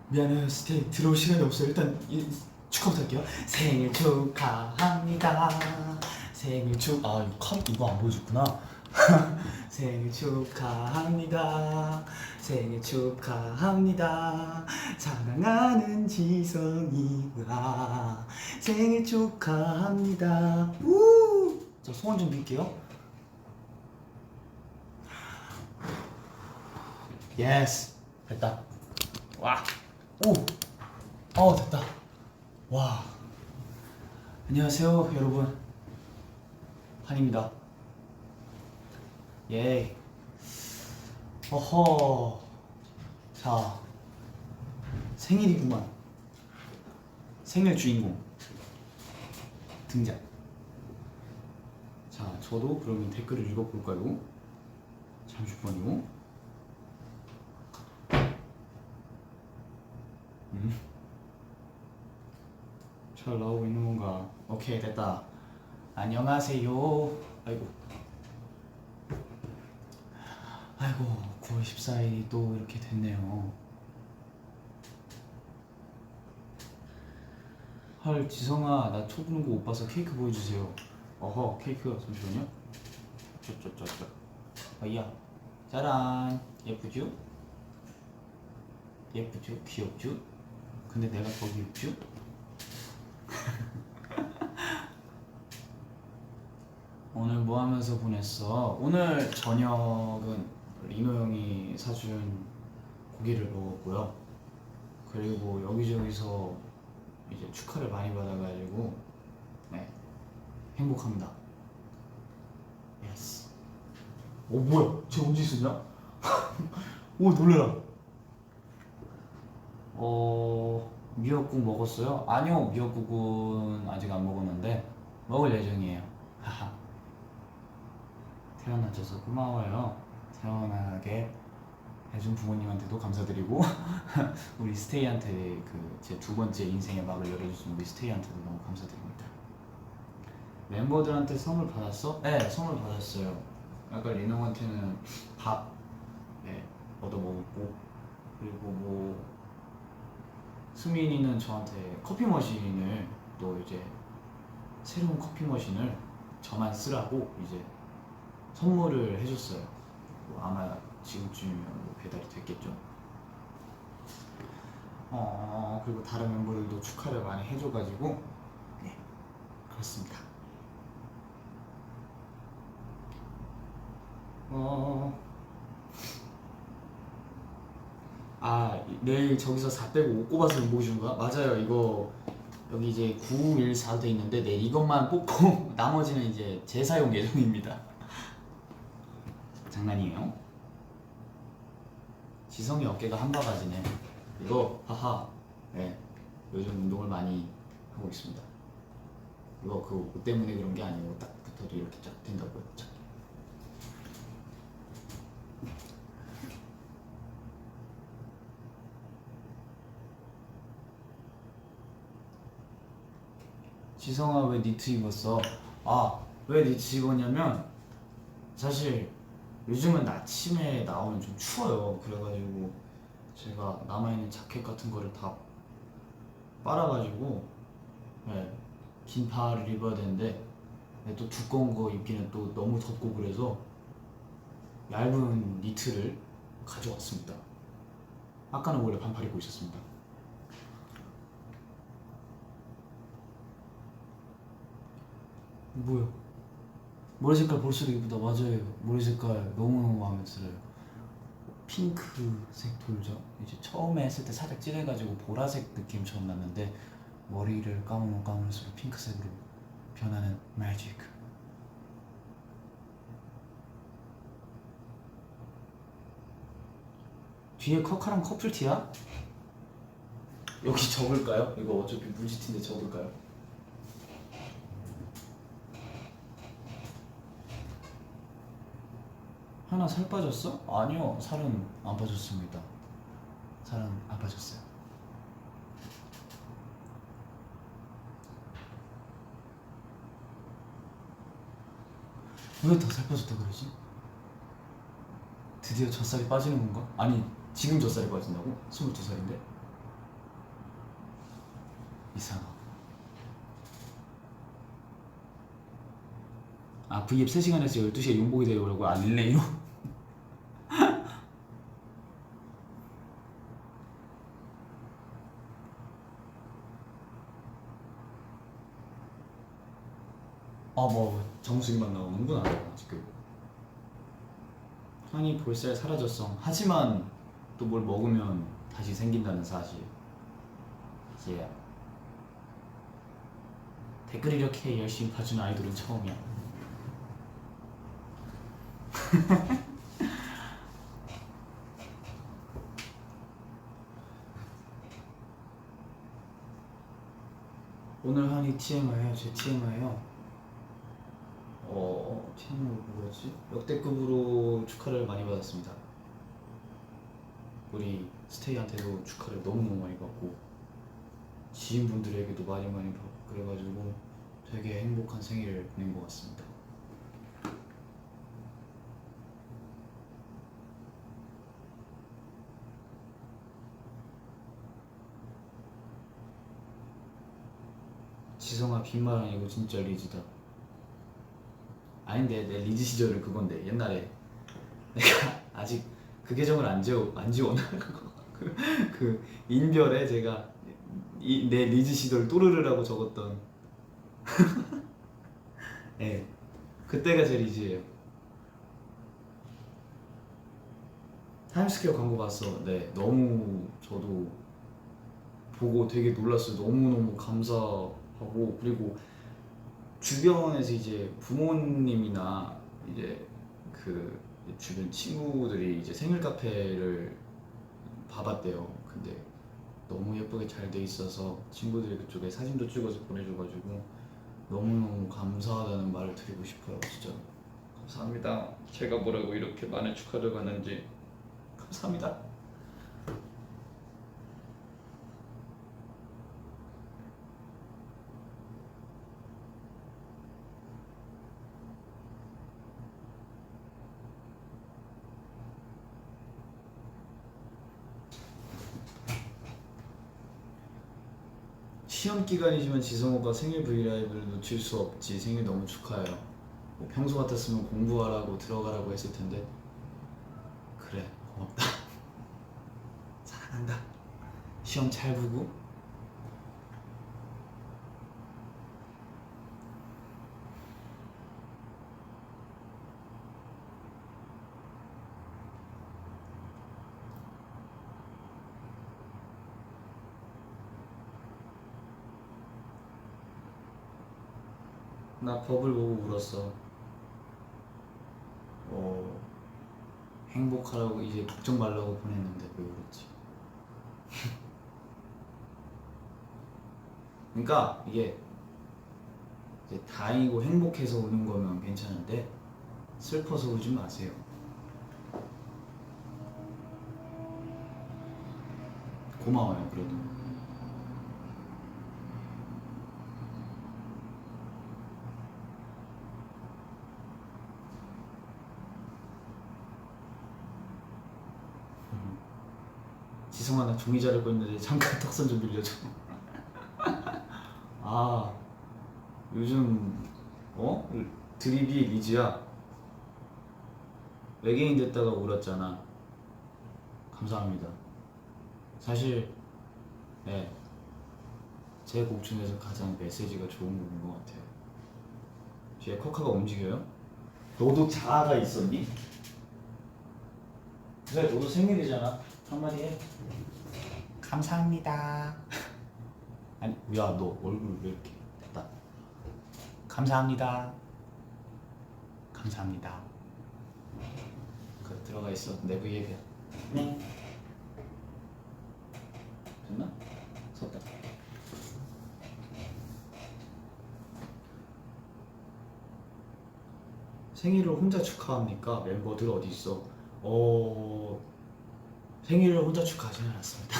미안해요, 스테이 들어올 시간이 없어요. 일단 축하부터 할게요. 생일 축하합니다. 생일 이거 안 보여줬구나. 생일 축하합니다. 생일 축하합니다. 사랑하는 지성이가 생일 축하합니다. 우! 자, 소원 좀 빌게요. 예스. 됐다. 와. 오. 됐다. 와. 안녕하세요, 여러분. 한입니다. 예. 어허. 자, 생일이구만. 생일 주인공 등장. 자, 저도 그러면 댓글을 읽어볼까요? 잠시만요. 잘 나오고 있는 건가? 오케이, 됐다. 안녕하세요. 아이고 9월 14일이 또 이렇게 됐네요. 헐, 지성아, 나 초등부 못 봐서 케이크 보여주세요. 어허, 케이크 잠시만요. 쩌쩌쩌쩌. 어이야, 짜란. 예쁘죠? 예쁘죠? 귀엽죠? 근데 내가 더 귀엽죠? 오늘 뭐 하면서 보냈어? 오늘 저녁은 리노 형이 사준 고기를 먹었고요. 그리고 여기저기서 이제 축하를 많이 받아가지고 네, 행복합니다. 예스. 뭐야? 쟤 언제 있었냐? 오, 놀래라. 미역국 먹었어요? 아니요, 미역국은 아직 안 먹었는데 먹을 예정이에요. 태어나줘서 고마워요. 태어나게 해준 부모님한테도 감사드리고 우리 스테이한테 제 두 번째 인생의 막을 열어주신 우리 스테이한테도 너무 감사드립니다. 멤버들한테 선물 받았어? 네, 선물 받았어요. 아까 리노한테는 밥 얻어 먹었고, 그리고 뭐 수민이는 저한테 커피 머신을, 또 이제 새로운 커피 머신을 저만 쓰라고 이제 선물을 해줬어요. 아마 지금쯤이면 뭐 배달이 됐겠죠. 그리고 다른 멤버들도 축하를 많이 해줘가지고 네, 그렇습니다. 내일 저기서 4 빼고 5 꼽아서 못 주는 거야? 맞아요. 이거 여기 이제 914 돼 있는데 내일 이것만 뽑고 나머지는 이제 재사용 예정입니다. 장난이에요. 지성이 어깨가 한 바가지네. 이거 하하. 네, 요즘 운동을 많이 하고 있습니다. 이거 옷 때문에 그런 게 아니고 딱 붙어도 이렇게 쫙 된다고요. 쫙. 지성아, 왜 니트 입었어? 왜 니트 입었냐면 사실 요즘은 아침에 나오면 좀 추워요. 그래가지고 제가 남아있는 자켓 같은 거를 다 빨아가지고 긴 바를 입어야 되는데 또 두꺼운 거 입기는 또 너무 덥고 그래서 얇은 니트를 가져왔습니다. 아까는 원래 반팔 입고 있었습니다. 뭐야? 머리 색깔 볼수록 이쁘다. 맞아요. 머리 색깔 너무너무 마음에 들어요. 핑크색 돌죠. 이제 처음에 했을 때 살짝 진해가지고 보라색 느낌처럼 났는데 머리를 감으면 감을수록 핑크색으로 변하는 매직. 뒤에 커카랑 커플티야? 여기 적을까요? 이거 어차피 물지티인데 적을까요? 하나 살 빠졌어? 아니요, 살은 안 빠졌습니다. 살은 안 빠졌어요. 왜 더 살 빠졌다 그러지? 드디어 젖살이 빠지는 건가? 아니, 지금 젖살이 빠진다고? 22살인데? 이상하고. 아 V앱 3시간에서 12시에 용복이 되려고. 아 릴레이로? 뭐 정수기만 나오는구나 지금. 향이 볼살 사라졌어. 하지만 또 뭘 먹으면 다시 생긴다는 사실. 예. 댓글 이렇게 열심히 봐주는 아이돌은 처음이야. 오늘 한이 TMI예요. 제 TMI요. TMI 뭐였지? 역대급으로 축하를 많이 받았습니다. 우리 스테이한테도 축하를 너무너무 많이 받고 지인분들에게도 많이 받고 그래가지고 되게 행복한 생일을 보낸 것 같습니다. 지성아 빈말 아니고 진짜 리즈다. 아닌데 내 리즈 시절은 그건데 옛날에 내가 아직 그 계정을 안 지워놔. 그 인별에 제가 내 리즈 시절 또르르라고 적었던 네, 그때가 제 리즈예요. 타임스퀘어 광고 봤어. 네, 너무 저도 보고 되게 놀랐어요. 너무너무 감사하고 그리고 주변에서 이제 부모님이나 이제 그 주변 친구들이 이제 생일 카페를 봐봤대요. 근데 너무 예쁘게 잘 돼 있어서 친구들이 그쪽에 사진도 찍어서 보내줘가지고 너무너무 감사하다는 말을 드리고 싶어요. 진짜 감사합니다. 제가 뭐라고 이렇게 많은 축하를 받는지 감사합니다. 시험 기간이지만 지성 오빠 생일 브이라이브를 놓칠 수 없지. 생일 너무 축하해요. 뭐 평소 같았으면 공부하라고 들어가라고 했을 텐데. 그래 고맙다. 사랑한다. 시험 잘 보고. 나 버블 보고 울었어. 행복하라고 이제 걱정 말라고 보냈는데 왜 울었지? 그러니까 이게 이제 다행이고 행복해서 우는 거면 괜찮은데 슬퍼서 울지 마세요. 고마워요 그래도. 지성아 나 종이 자르고 있는데 잠깐 턱선 좀 빌려줘. 아 요즘 드립이 리즈야. 외계인 됐다가 울었잖아. 감사합니다. 사실 네, 제 곡 중에서 가장 메시지가 좋은 곡인 것 같아요. 뒤에 코카가 움직여요? 너도 자아가 있었니? 그래 너도 생일이잖아. 한마디 해. 감사합니다. 아니 야 너 얼굴 왜 이렇게 됐다. 감사합니다. 감사합니다. 그 들어가 있어. 내부 예배야. 네. 됐나? 섰다. 생일을 혼자 축하합니까? 멤버들 어디 있어? 생일을 혼자 축하하지는 않았습니다.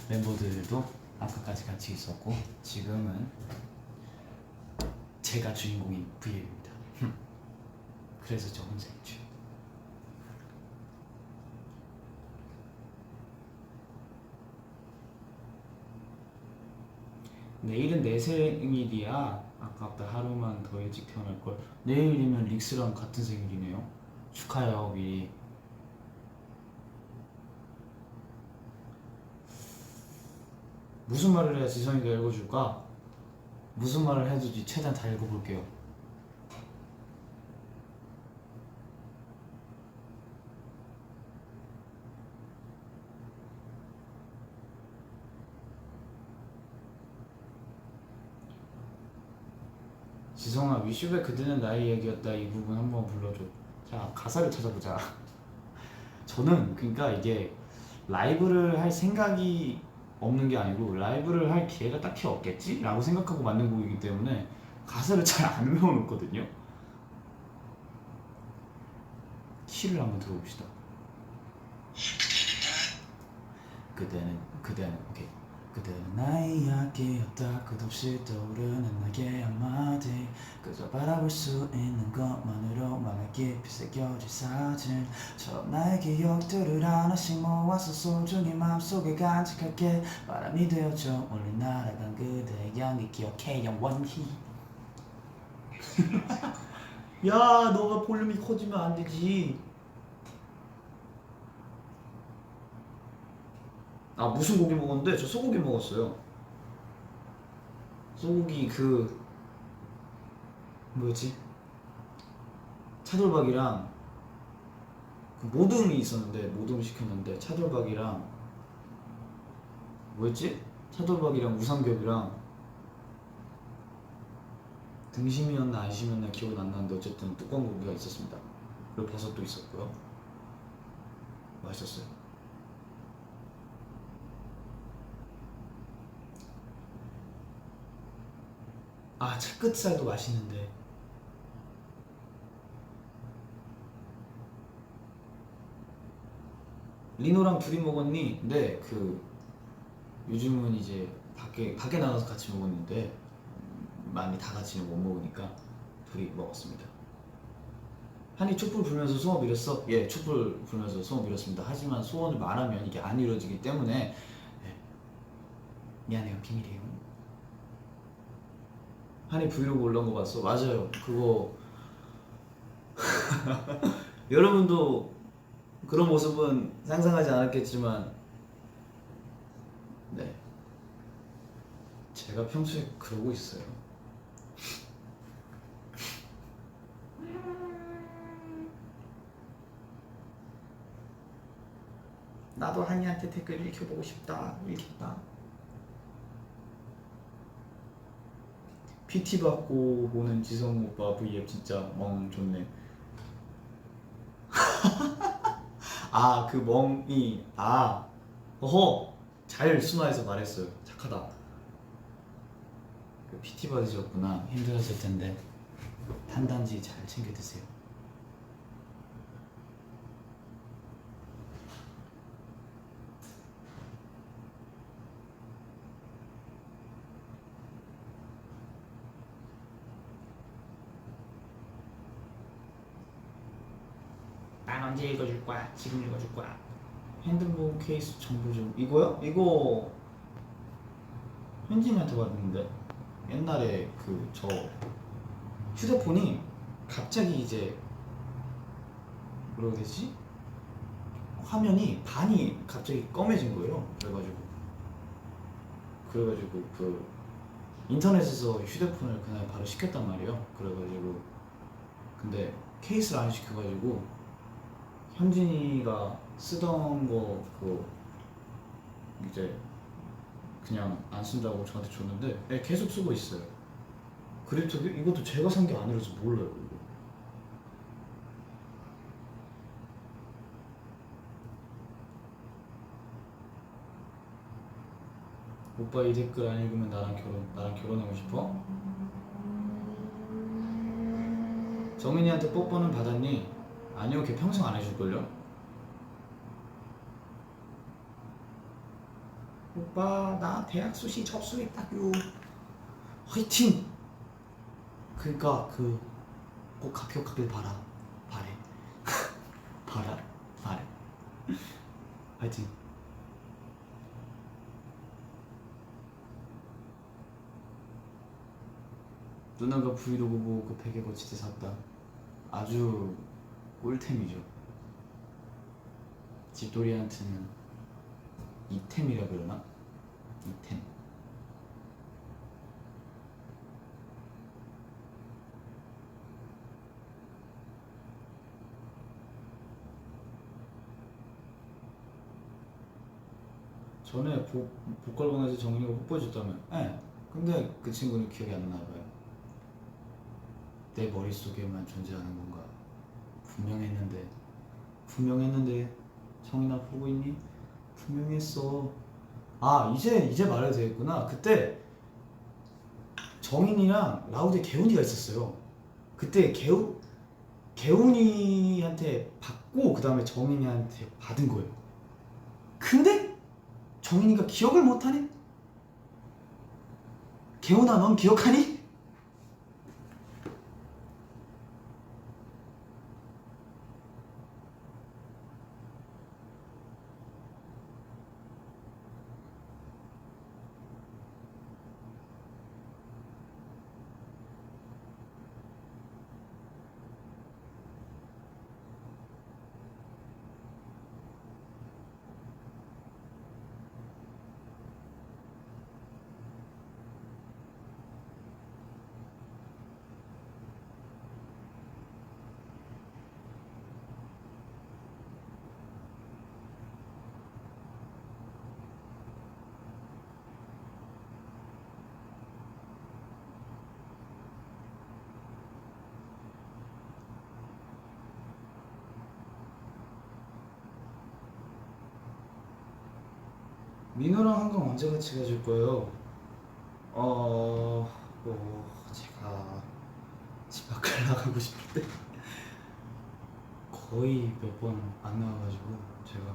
멤버들도 아까까지 같이 있었고 지금은 제가 주인공인 V앱입니다. 그래서 저 혼자 있죠. 내일은 내 생일이야. 아깝다. 하루만 더 일찍 태어날걸. 내일이면 릭스랑 같은 생일이네요. 축하해요 미리. 무슨 말을 해야 지성이가 읽어줄까? 무슨 말을 해도 최대한 다 읽어볼게요. 지성아, 위슈베 그대는 나의 얘기였다. 이 부분 한번 불러줘. 자, 가사를 찾아보자. 저는 그러니까 이게 라이브를 할 생각이 없는 게 아니고 라이브를 할 기회가 딱히 없겠지? 라고 생각하고 만든 곡이기 때문에 가사를 잘 안 외워놓거든요. 키를 한번 들어봅시다. 그대는 오케이. 그대는 나의 이야기였다. 끝없이 떠오르는 나의 한마디. 그저 바라볼 수 있는 것만으로 맘에 깊이 새겨질 사진. 처음 나의 기억들을 하나씩 모아서 소중히 마음속에 간직할게. 바람이 되어져 멀리 날아간 그대의 향기 기억해 영원히. 야, 너가 볼륨이 커지면 안 되지. 아, 무슨 고기 먹었는데? 저 소고기 먹었어요. 소고기 그 뭐였지? 차돌박이랑 그 모듬이 있었는데 모듬 시켰는데 차돌박이랑 뭐였지? 차돌박이랑 우삼겹이랑 등심이었나 안심이었나 기억은 안 나는데 어쨌든 두꺼운 고기가 있었습니다. 그리고 버섯도 있었고요. 맛있었어요. 아, 채끝살도 맛있는데. 리노랑 둘이 먹었니? 네, 그 요즘은 이제 밖에 나가서 같이 먹었는데 많이 다 같이는 못 먹으니까 둘이 먹었습니다. 한이 촛불 불면서 소원 빌었어? 예, 촛불 불면서 소원 빌었습니다. 하지만 소원을 말하면 이게 안 이루어지기 때문에 예, 미안해요, 비밀이에요. 한이 브이로그 올라온 거 봤어? 맞아요. 그거 여러분도 그런 모습은 상상하지 않았겠지만 네, 제가 평소에 그러고 있어요. 나도 한이한테 댓글 읽혀보고 싶다. 읽혔다. PT 받고 보는 지성 오빠 V앱 진짜 멍 좋네. 아, 그 멍이 어허, 잘 순화해서 말했어요. 착하다. 그 PT 받으셨구나. 힘들었을 텐데 탄단지 잘 챙겨 드세요. 난 언제 읽어줄 거야? 지금 읽어줄 거야. 핸드폰 케이스 정보 좀. 이거요? 이거 현진이한테 받았는데 옛날에 그 저 휴대폰이 갑자기 이제 뭐라고 해야 되지? 화면이 반이 갑자기 검해진 거예요. 그래가지고 그 인터넷에서 휴대폰을 그날 바로 시켰단 말이에요. 그래가지고 근데 케이스를 안 시켜가지고 현진이가 쓰던 거 그 이제 그냥 안 쓴다고 저한테 줬는데 네, 계속 쓰고 있어요. 그래도 이것도 제가 산 게 아니라서 몰라요. 이거. 오빠 이 댓글 안 읽으면 나랑 결혼하고 싶어? 정민이한테 뽀뽀는 받았니? 아니요, 걔 평생 안 해줄걸요? 오빠 나 대학 수시 접수했다요. 화이팅! 그니까 그 꼭 합격하길 바래. 바래. 화이팅. 누나가 브이로그 보고 그 베개 거치대 샀다. 아주 꿀템이죠. 집돌이한테는 이템이라 그러나? 이템. 전에 보컬방에서 정인이가 뽀뽀해줬다며. 예. 근데 그 친구는 기억이 안 나봐요. 내 머릿속에만 존재하는 건가. 분명했는데 정인아 보고 있니? 분명했어. 아 이제 말해도 되겠구나. 그때 정인이랑 라우드에 개훈이가 있었어요. 그때 개훈이한테 받고 그 다음에 정인이한테 받은 거예요. 근데 정인이가 기억을 못하네? 개훈아 넌 기억하니? 민호랑 한강 언제 같이 가줄 거예요? 제가 집 밖을 나가고 싶을 때 거의 몇 번 안 나와가지고 제가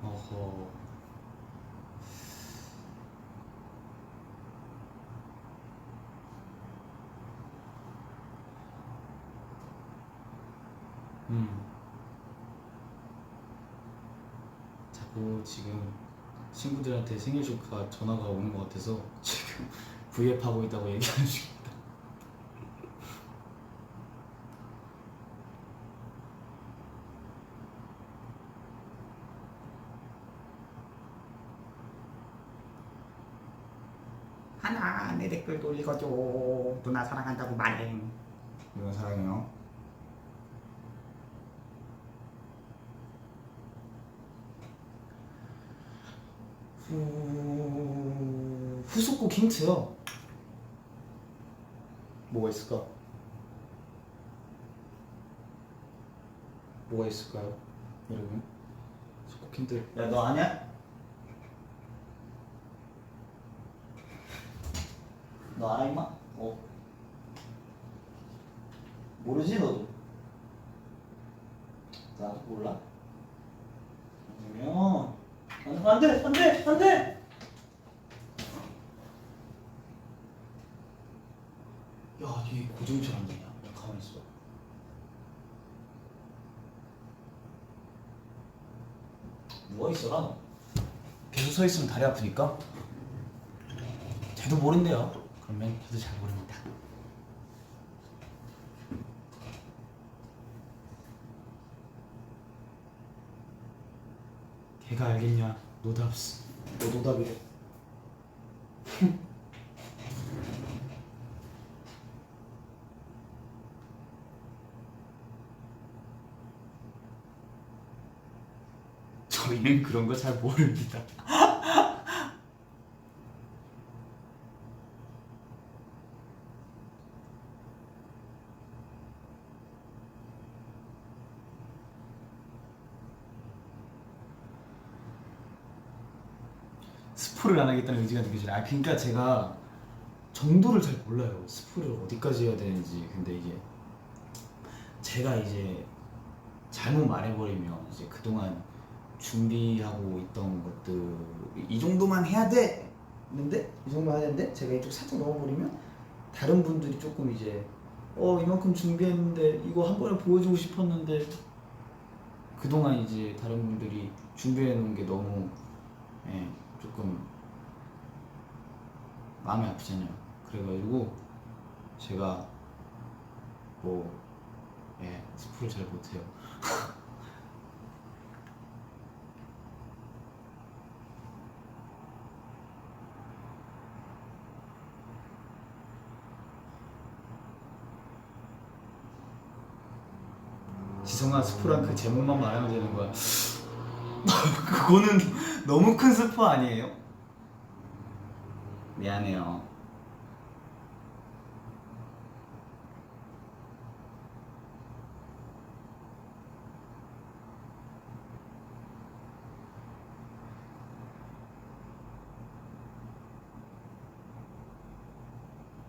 어허. 자꾸 지금 친구들한테 생일 축하 전화가 오는 것 같아서 지금 V앱 하고 있다고 얘기하는 중입니다. 하나 내 댓글도 읽어줘. 누나 사랑한다고 말해. 누나 사랑해요. 후속곡 힌트요. 뭐가 있을까? 뭐가 있을까요, 여러분? 후속곡 힌트. 야, 너 아냐? 너 알아 임마? 모르지 너도? 나도 몰라? 그러면 안돼! 야, 이게 고정철 안 되냐? 야, 가만히 있어. 누워 있어라 너. 계속 서 있으면 다리 아프니까. 쟤도 모른대요. 그러면 저도 잘 모릅니다. 걔가 알겠냐? 노답스. 너 노답이래. 저희는 그런 거 잘 모릅니다. 스포를 안 하겠다는 의지가 느껴지네. 그러니까 제가 정도를 잘 몰라요. 스포를 어디까지 해야 되는지. 근데 이게 제가 이제 잘못 말해버리면 이제 그동안 준비하고 있던 것들 이 정도만 해야 되는데 이 정도 해야 되는데 제가 이쪽 살짝 넘어버리면 다른 분들이 조금 이제 이만큼 준비했는데 이거 한 번에 보여주고 싶었는데 그동안 이제 다른 분들이 준비해 놓은 게 너무 조금 마음이 아프잖아요. 그래가지고 제가 뭐 스포를 잘 못해요. 지성아, 스포란 그 제목만 말하면 되는 거야. 그거는 너무 큰 스포 아니에요? 미안해요.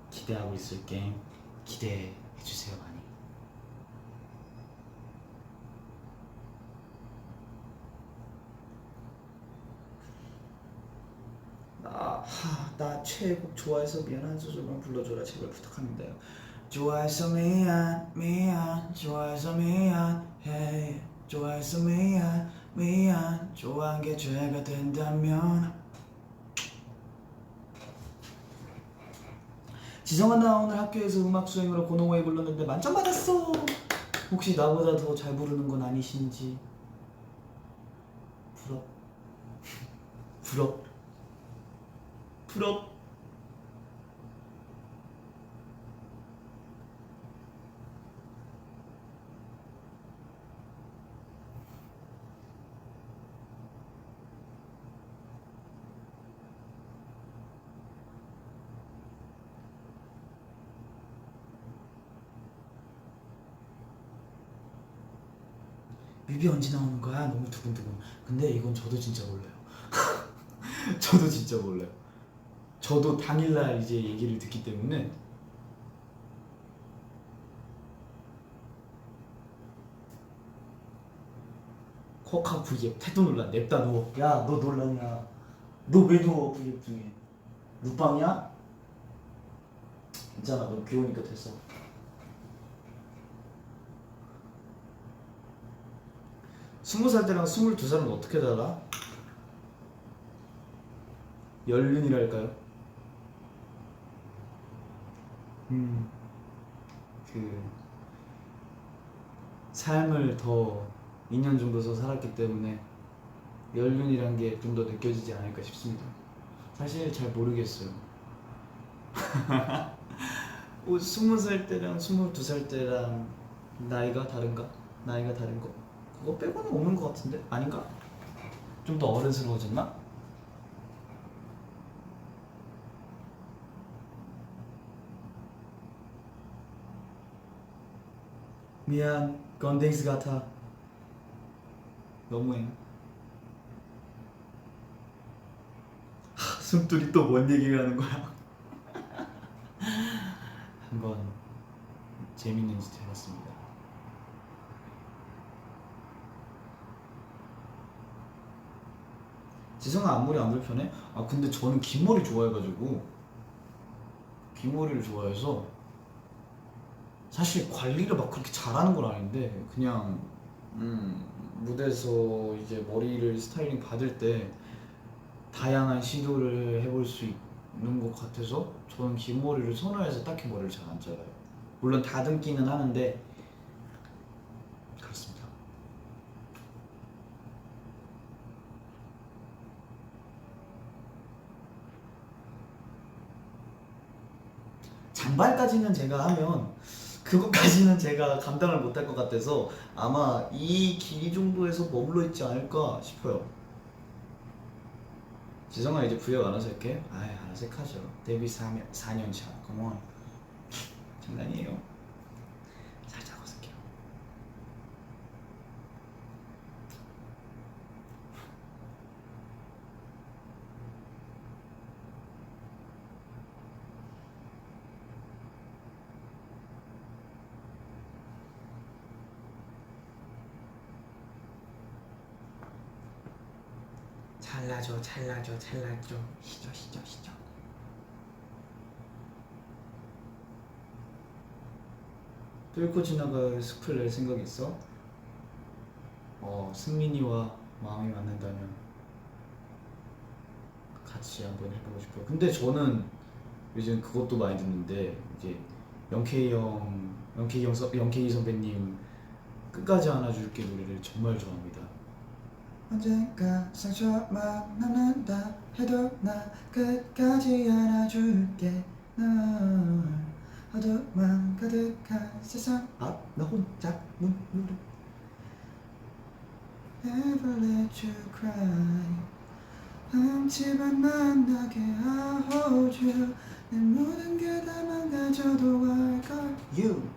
기대하고 있을게. 기대해주세요, 많이. 나 최애곡 좋아해서 미안한 소절만 불러줘라 제발 부탁합니다요. 좋아해서 미안 좋아해서 미안해 좋아해서 미안 좋아한 게 죄가 된다면. 지성아, 나 오늘 학교에서 음악 수행으로 고노웨이 불렀는데 만점 받았어. 혹시 나보다 더 잘 부르는 건 아니신지. 부럽. 뮤비 언제 나오는 거야? 너무 두근두근. 근데 이건 저도 진짜 몰라요. 저도 진짜 몰라요. 저도 당일날 이제 얘기를 듣기 때문에. 코카 V앱 태도 놀라. 냅다 누워. 야, 너 놀랐냐? 너 왜 누워? V앱 중에 눕방이야? 괜찮아, 너 귀여우니까 됐어. 20살 때랑 22살은 어떻게 달라? 연륜이랄까요? 그 삶을 더 2년 정도 더 살았기 때문에 연륜이란 게 좀 더 느껴지지 않을까 싶습니다. 사실 잘 모르겠어요. 20살 때랑 22살 때랑 나이가 다른가? 나이가 다른 거? 그거 빼고는 없는 것 같은데? 아닌가? 좀 더 어른스러워졌나? 미안, 건댕스 같아. 너무해. 숨들이 또 뭔 얘기를 하는 거야? 한번 재밌는 짓 해봤습니다. 지성아, 앞머리 안 불편해? 아, 근데 저는 긴 머리 좋아해가지고 긴 머리를 좋아해서 사실 관리를 막 그렇게 잘하는 건 아닌데 그냥 무대에서 이제 머리를 스타일링 받을 때 다양한 시도를 해볼 수 있는 것 같아서 저는 긴 머리를 선호해서 딱히 머리를 잘 안 잘라요. 물론 다듬기는 하는데 그렇습니다. 장발까지는 제가 하면 그것까지는 제가 감당을 못할 것 같아서 아마 이 길이 정도에서 머물러 있지 않을까 싶어요. 지성아, 이제 부여 알아서 할게. 아이, 알아서 하죠. 데뷔 4년 차. 컴온. 장난이에요. 살짝 어색해요. 잘라줘. 시죠. 뚫고 지나갈 숲을 낼 생각 있어? 승민이와 마음이 맞는다면 같이 한번 해보고 싶어요. 근데 저는 요즘 그것도 많이 듣는데 이제 영케이 선배님 끝까지 안아줄게 노래를 정말 좋아합니다. 언젠가 상처만 남는다 해도 나 끝까지 안아줄게 널 어둠만 가득한 세상 나 혼자 눈물을 Never let you cry 흠집안 만나게 I hold you 내 모든 게 다 망가져도 I got you.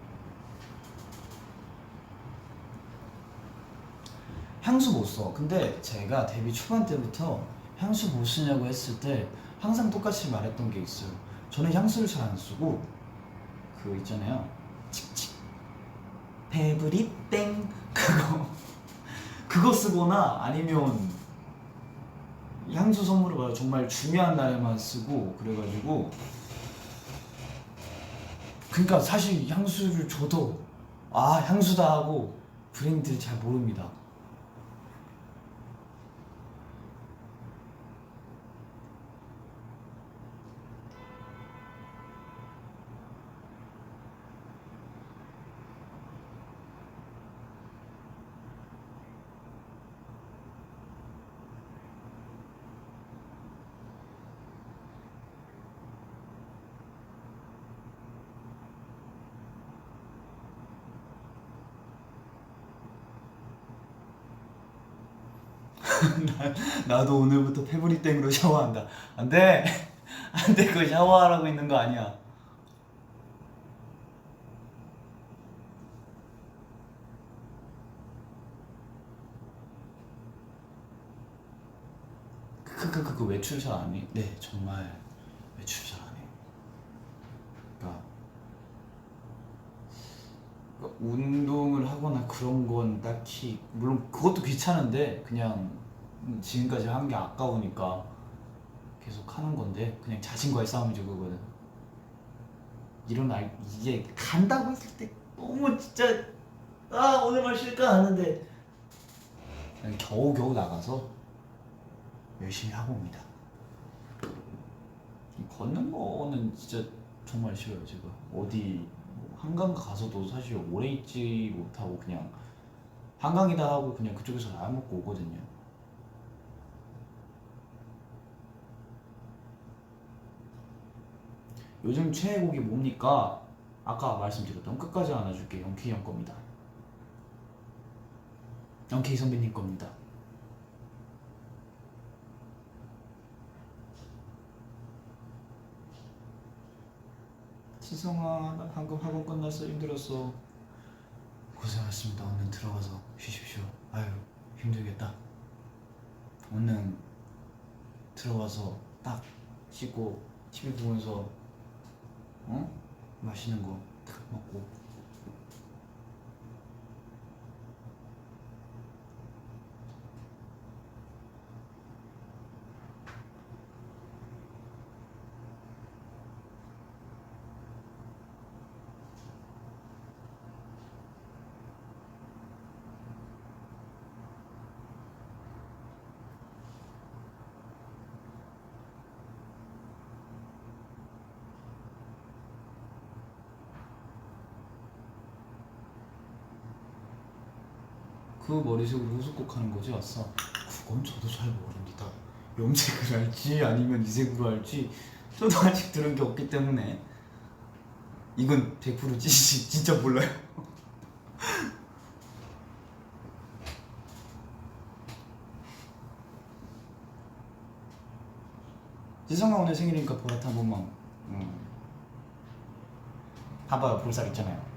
향수 못 써. 근데 제가 데뷔 초반 때부터 향수 못 쓰냐고 했을 때 항상 똑같이 말했던 게 있어요. 저는 향수를 잘 안 쓰고 그거 있잖아요. 칙칙 페브리 땡 그거 쓰거나 아니면 향수 선물을 받아 정말 중요한 날에만 쓰고 그래가지고 그러니까 사실 향수를 줘도 향수다 하고 브랜드를 잘 모릅니다. 나도 오늘부터 페브리땡으로 샤워한다. 안돼 안돼 그거 샤워하라고 있는 거 아니야. 그 외출 잘 안 해? 네 정말 외출 잘 안 해. 그러니까 운동을 하거나 그런 건 딱히 물론 그것도 귀찮은데 그냥 지금까지 한 게 아까우니까 계속 하는 건데 그냥 자신과의 싸움이죠 그거는. 이게 간다고 했을 때 너무 진짜 오늘만 쉴까 하는데 그냥 겨우겨우 나가서 열심히 하고 옵니다. 걷는 거는 진짜 정말 싫어요. 제가 어디 한강 가서도 사실 오래 있지 못하고 그냥 한강이다 하고 그냥 그쪽에서 라면 먹고 오거든요. 요즘 최애곡이 뭡니까? 아까 말씀드렸던 끝까지 안아줄게 영케이 형 겁니다. 영케이 선배님 겁니다. 지성아 나 방금 학원 끝났어 힘들었어. 고생하셨습니다. 얼른 들어가서 쉬십시오. 아유 힘들겠다. 얼른 들어가서 딱 씻고 TV 보면서 맛있는 거 딱 먹고. 그 머리색으로 후속곡 하는 거지 아싸. 그건 저도 잘 모릅니다. 염색을 할지 아니면 이색으로 할지 저도 아직 들은 게 없기 때문에 이건 100% 진짜 몰라요. 지성아 오늘 생일이니까 보라트 한 번만. 봐봐요 볼살 있잖아요.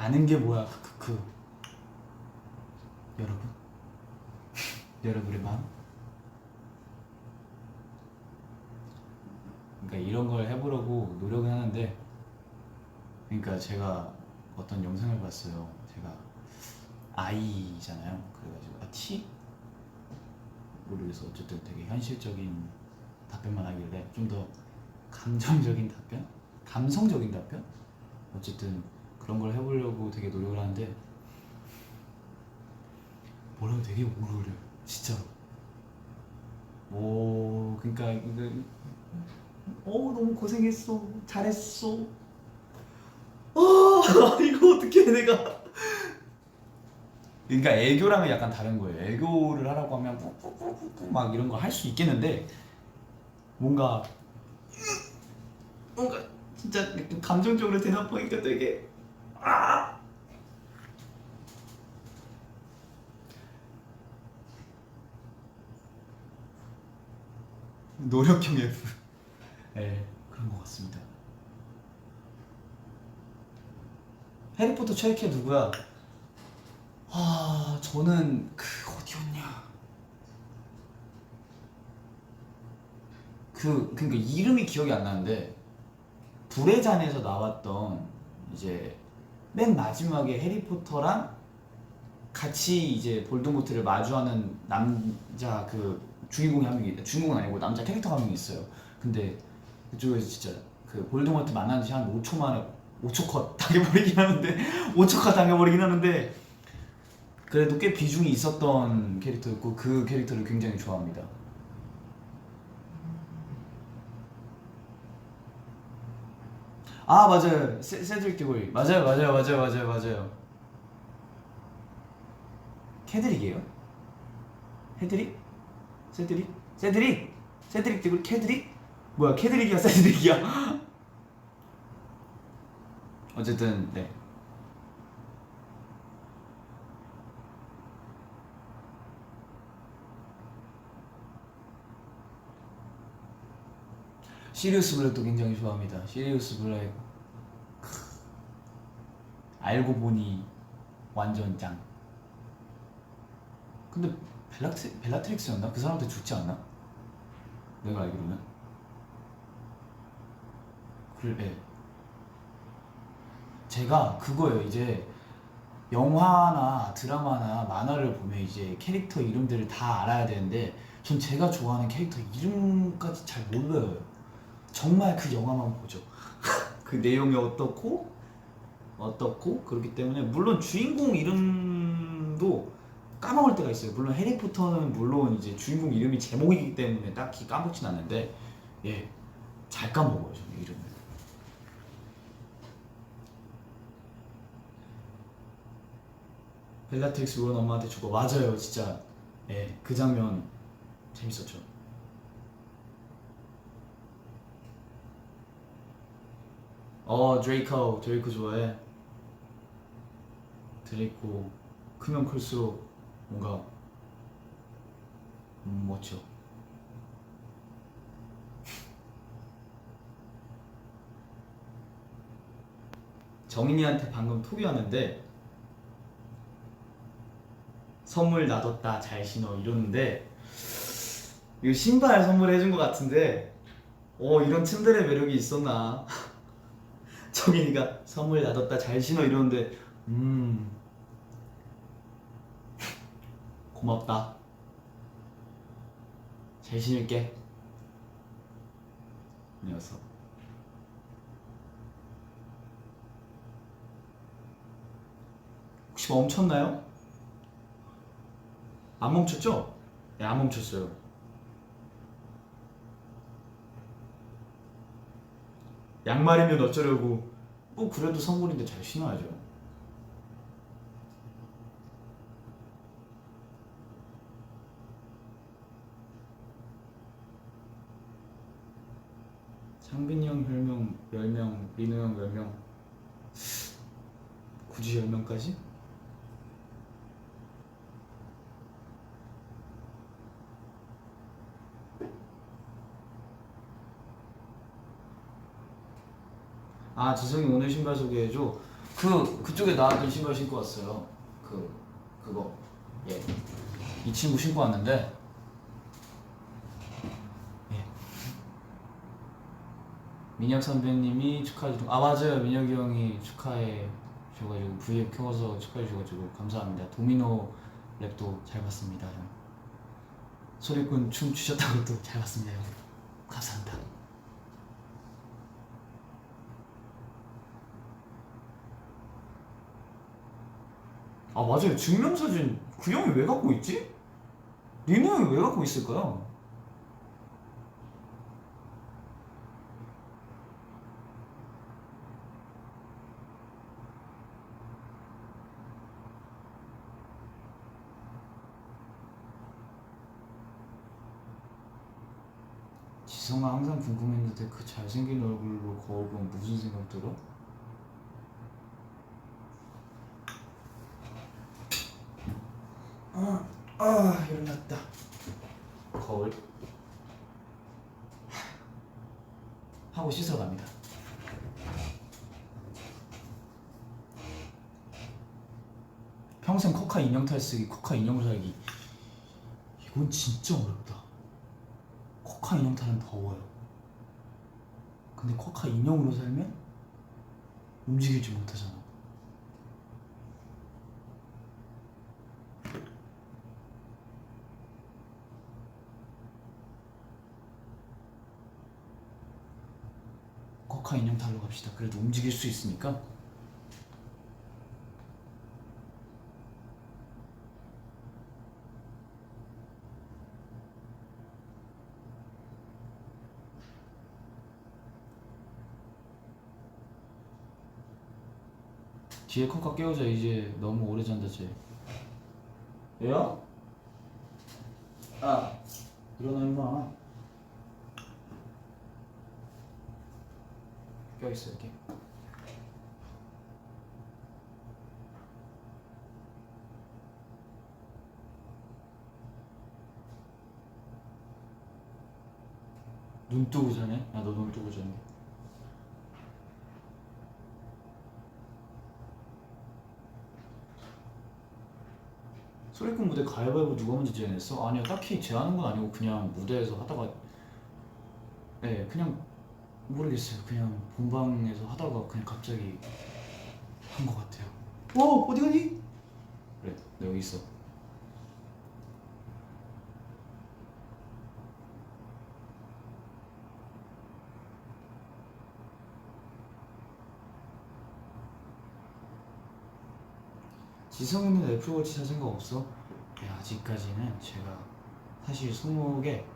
아는 게 뭐야 크크크. 여러분 여러분의 마음. 그러니까 이런 걸 해보려고 노력을 하는데 그러니까 제가 어떤 영상을 봤어요. 제가 I잖아요. 그래가지고 T? 모르겠어. 어쨌든 되게 현실적인 답변만 하길래 좀 더 감정적인 답변? 감성적인 답변? 어쨌든 그런 걸 해보려고 되게 노력을 하는데 뭐라고 되게 오르래 진짜로. 그러니까 너무 고생했어, 잘했어. 이거 어떻게 해 내가. 그러니까 애교랑은 약간 다른 거예요. 애교를 하라고 하면 꾹꾹꾹꾹 막 이런 거 할 수 있겠는데 뭔가 진짜 감정적으로 대답하니까 되게 노력형 F. 네, 그런 것 같습니다. 해리포터 최애캐 누구야? 저는 어디였냐? 그러니까 이름이 기억이 안 나는데 불의 잔에서 나왔던 이제 맨 마지막에 해리포터랑 같이 이제 볼드모트를 마주하는 남자 주인공이 한 명이 있다. 주인공은 아니고 남자 캐릭터가 한 명이 있어요. 근데 그쪽에서 진짜 볼드모트 만난 지 한 5초 만에 5초 컷 당해버리긴 하는데 5초 컷 당해버리긴 하는데 그래도 꽤 비중이 있었던 캐릭터였고 그 캐릭터를 굉장히 좋아합니다. 맞아요. 세드릭 디고리. 맞아요. 캐드릭이에요? 헤드릭? 세드릭 디고리 캐드릭? 뭐야, 캐드릭이야 세드릭이야? 어쨌든 네. 시리우스 블랙도 굉장히 좋아합니다. 시리우스 블랙 알고 보니 완전 짱. 근데 벨라트릭스였나? 그 사람한테 죽지 않나? 내가 알기로는. 그래. 제가 그거예요. 이제 영화나 드라마나 만화를 보면 이제 캐릭터 이름들을 다 알아야 되는데 전 제가 좋아하는 캐릭터 이름까지 잘 몰라요. 정말 그 영화만 보죠. 그 내용이 어떻고 그렇기 때문에 물론 주인공 이름도 까먹을 때가 있어요. 물론 해리포터는 물론 이제 주인공 이름이 제목이기 때문에 딱히 까먹진 않는데 잘 까먹어요 저는 이름을. 벨라트릭스 론 엄마한테 주고 맞아요 진짜. 그 장면 재밌었죠. 드레이코 좋아해. 드레이코 크면 클수록 뭔가 멋져. 정인이한테 방금 톡이 왔는데 선물 놔뒀다 잘 신어 이러는데 이거 신발 선물해준 것 같은데 이런 츤데레 매력이 있었나. 정인이가 선물 놔뒀다 잘 신어 이러는데 고맙다 잘 신을게 이 녀석. 혹시 멈췄나요? 안 멈췄죠? 네, 안 멈췄어요. 양말이면 어쩌려고. 그래도 선물인데 잘 신어야죠. 창빈이 형 별명 10명, 민우 형 10명. 굳이 10명까지? 지성이 오늘 신발 소개해줘. 그쪽에 나왔던 신발 신고 왔어요. 그거. 이 친구 신고 왔는데. 민혁 선배님이 축하해 주. 맞아요. 민혁이 형이 축하해 줘가지고 V앱 켜서 축하해 주셔가지고 감사합니다. 도미노 랩도 잘 봤습니다 형. 소리꾼 춤 추셨다고 또 잘 봤습니다 형. 감사합니다. 아 맞아요, 증명사진 그 형이 왜 갖고 있지? 리노 형이 왜 갖고 있을까요? 지성아 항상 궁금했는데 그 잘생긴 얼굴로 거울 보면 무슨 생각 들어? 일어났다. 거울 하고 씻으러 갑니다. 평생 코카 인형 탈쓰기, 코카 인형으로 살기. 이건 진짜 어렵다. 코카 인형 탈은 더워요. 근데 코카 인형으로 살면 움직이지 못하잖아. 코카 인형 탈로 갑시다. 그래도 움직일 수 있으니까. 뒤에 코카 깨우자. 이제 너무 오래 잔다 쟤. 얘야? 아 일어나 임마. 껴있어 이렇게. 눈 뜨고 자네? 야 너 눈 뜨고 자네. 소리꾼 무대 가위바위보 누가 먼저 제안했어? 아니요, 딱히 제안한 건 아니고 그냥 무대에서 하다가 네 그냥 모르겠어요. 그냥 본방에서 하다가 그냥 갑자기 한 것 같아요. 어디 가니? 그래 너 여기 있어. 지성이는 애플워치 살 생각 없어? 네, 아직까지는 제가 사실 손목에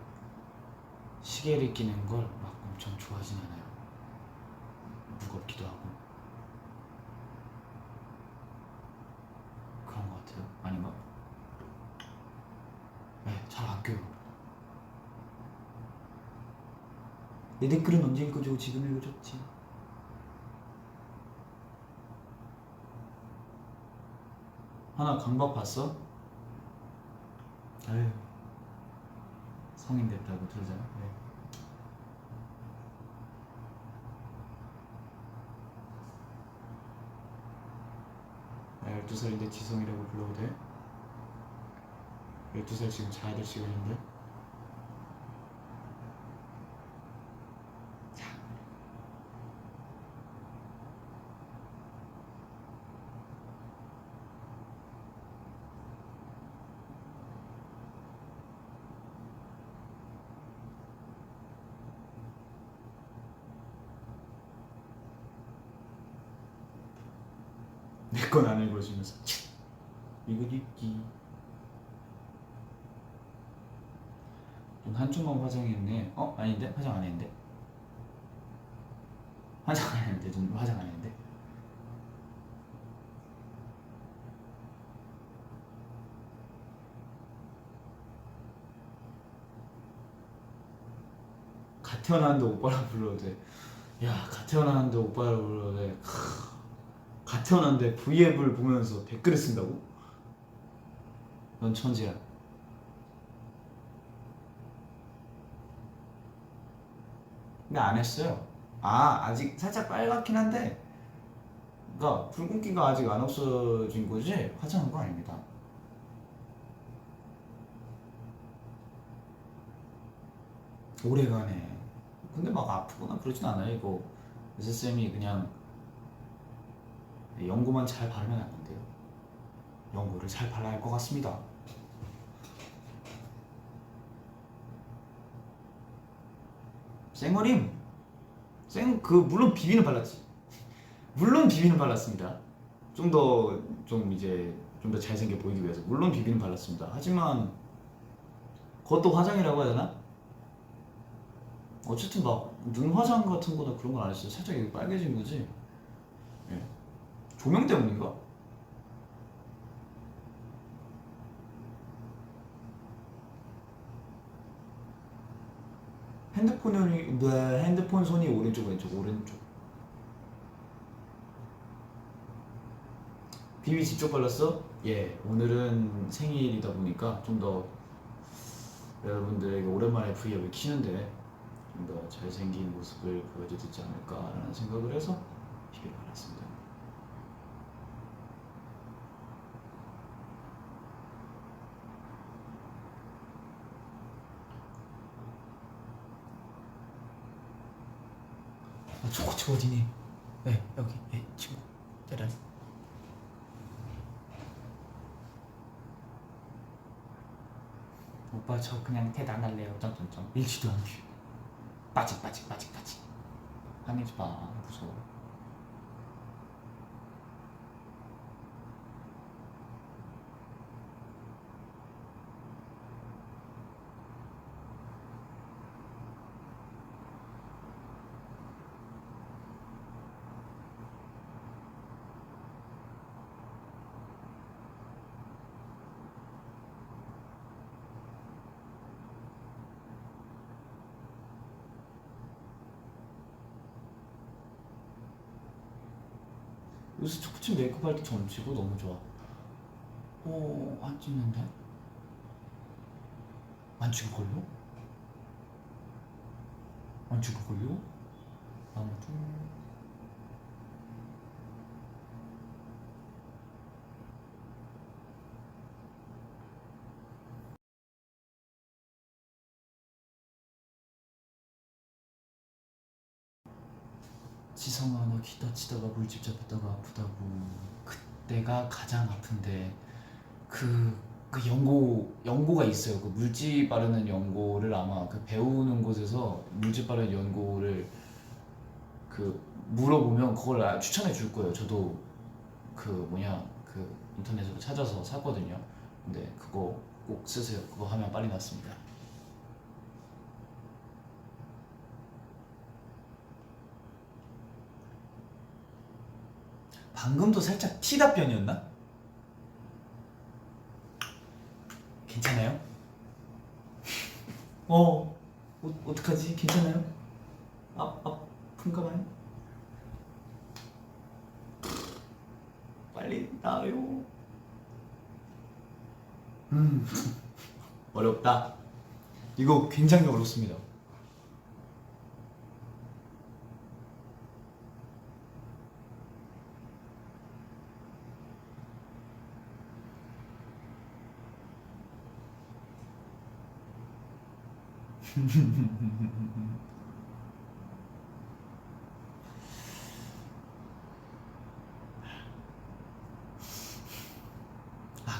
시계를 끼는 걸 막 엄청 좋아하진 않아요. 무겁기도 하고 그런 것 같아요. 아닌가? 네, 잘 안 껴요. 내 댓글은 언제 읽어줘? 지금 읽어줬지. 하나 강박 봤어? 아유 성인 됐다고 들자. 네. 12살인데 지성이라고 불러도 돼? 12살 지금 자야 될 시간인데? 내 건 안 읽어주면서 이거 읽기. 좀 한쪽만 화장했네. 아닌데? 화장 안 했는데? 화장 안 했는데? 눈 화장 안 했는데? 갓 태어났는데 오빠라 불러도 돼. 야, 갓 태어났는데 오빠라 불러도 돼. 갓 태어났는데 V앱을 보면서 댓글을 쓴다고? 넌 천재야. 근데 안 했어요. 아직 살짝 빨갛긴 한데, 그러니까 붉은기가 아직 안 없어진 거지 화장한 거 아닙니다. 오래가네. 근데 막 아프거나 그러진 않아요. 이거 의사쌤이 그냥 연고만 잘 바르면 안 된대요. 연고를 잘 발라야 할 것 같습니다. 생얼임 물론 비비는 발랐지. 물론 비비는 발랐습니다. 좀 더 잘생겨 보이기 위해서 물론 비비는 발랐습니다. 하지만 그것도 화장이라고 해야 되나? 어쨌든 막 눈 화장 같은 거나 그런 건 안 했어요. 살짝 여기 빨개진 거지. 예. 조명 때문인가? 핸드폰 손이 오른쪽 오른쪽. 비비 직접 발랐어? 예, 오늘은 생일이다 보니까 좀 더 여러분들에게 오랜만에 브이앱을 키는데 좀 더 잘생긴 모습을 보여드리지 않을까라는 생각을 해서 비비를 발랐습니다. 초코칩 어디니? 네, 여기. 네, 친구. 짜란. 오빠 저 그냥 대답 안 할래요. 점점점. 일치도 않게. 빠직. 화내지 마. 무서워. 요새 초코칩 메이크업 할 때 점치고 너무 좋아. 안 찍는데? 안 찍을걸요? 안 찍을걸요? 아무튼 지성아 너 기타 치다가 물집 잡혔다가 아프다고. 그때가 가장 아픈데 그 연고가 있어요. 그 물집 바르는 연고를 아마 그 배우는 곳에서 물집 바르는 연고를 그 물어보면 그걸 추천해 줄 거예요. 저도 그 인터넷으로 찾아서 샀거든요. 근데 그거 꼭 쓰세요. 그거 하면 빨리 낫습니다. 방금도 살짝 T 답변이었나? 괜찮아요? 어떡하지? 괜찮아요? 아픈가 봐요? 빨리 나와요. 어렵다. 이거 굉장히 어렵습니다.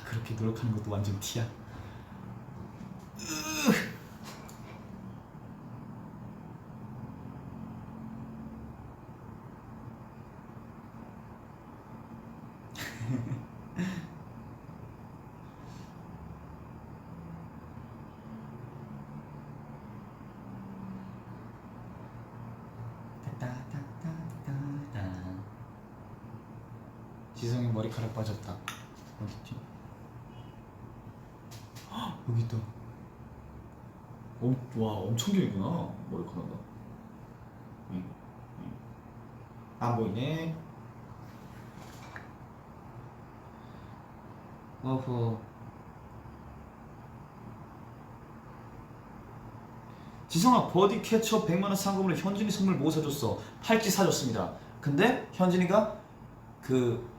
그렇게 노력하는 것도 완전 T야. 지성이 머리카락 빠졌다. 어딨지? 여기 있다. 와 엄청 길구나 머리카락가. 안 보이네. 어허. 지성아 버디 캐쳐 100만원 상금으로 현진이 선물 뭐 사줬어? 팔찌 사줬습니다. 근데 현진이가 그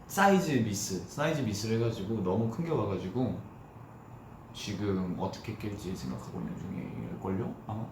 사이즈 미스를 해가지고 너무 큰 게 와가지고 지금 어떻게 낄지 생각하고 있는 중일걸요? 아마?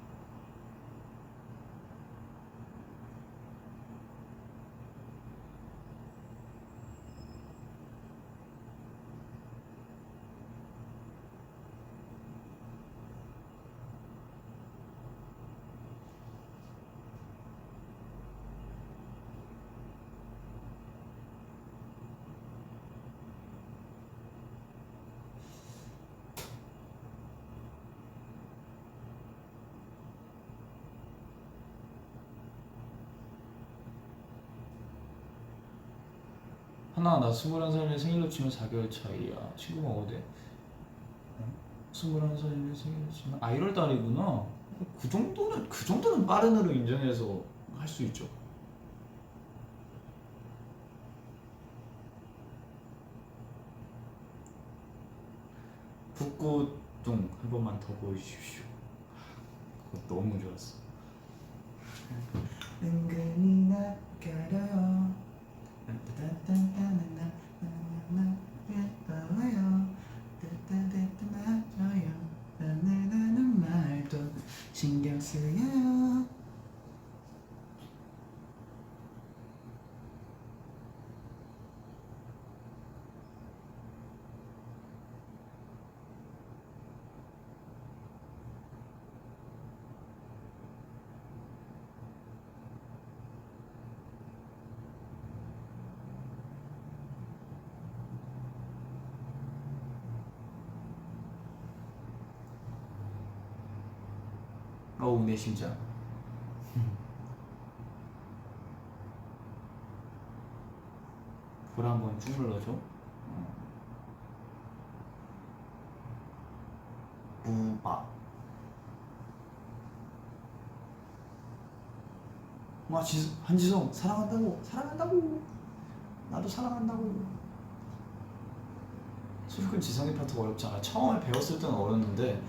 하나 나 21살에 생일로 치면 4개월 차이야. 친구가 어디? 21살에 생일로 치면 1월 달이구나. 그 정도는 빠른으로 인정해서 할 수 있죠. 북구동 한 번만 더 보여주십시오. 그거 너무 좋았어. 은근히 낯가려요. 나는 말도 신경 쓰여요. 어우 내 심장. 불 한번 쭉 눌러줘. 무바. 와 한지성 사랑한다고. 나도 사랑한다고. 소리꾼 지성의 파트가 어렵지 않아. 처음에 배웠을 때는 어렸는데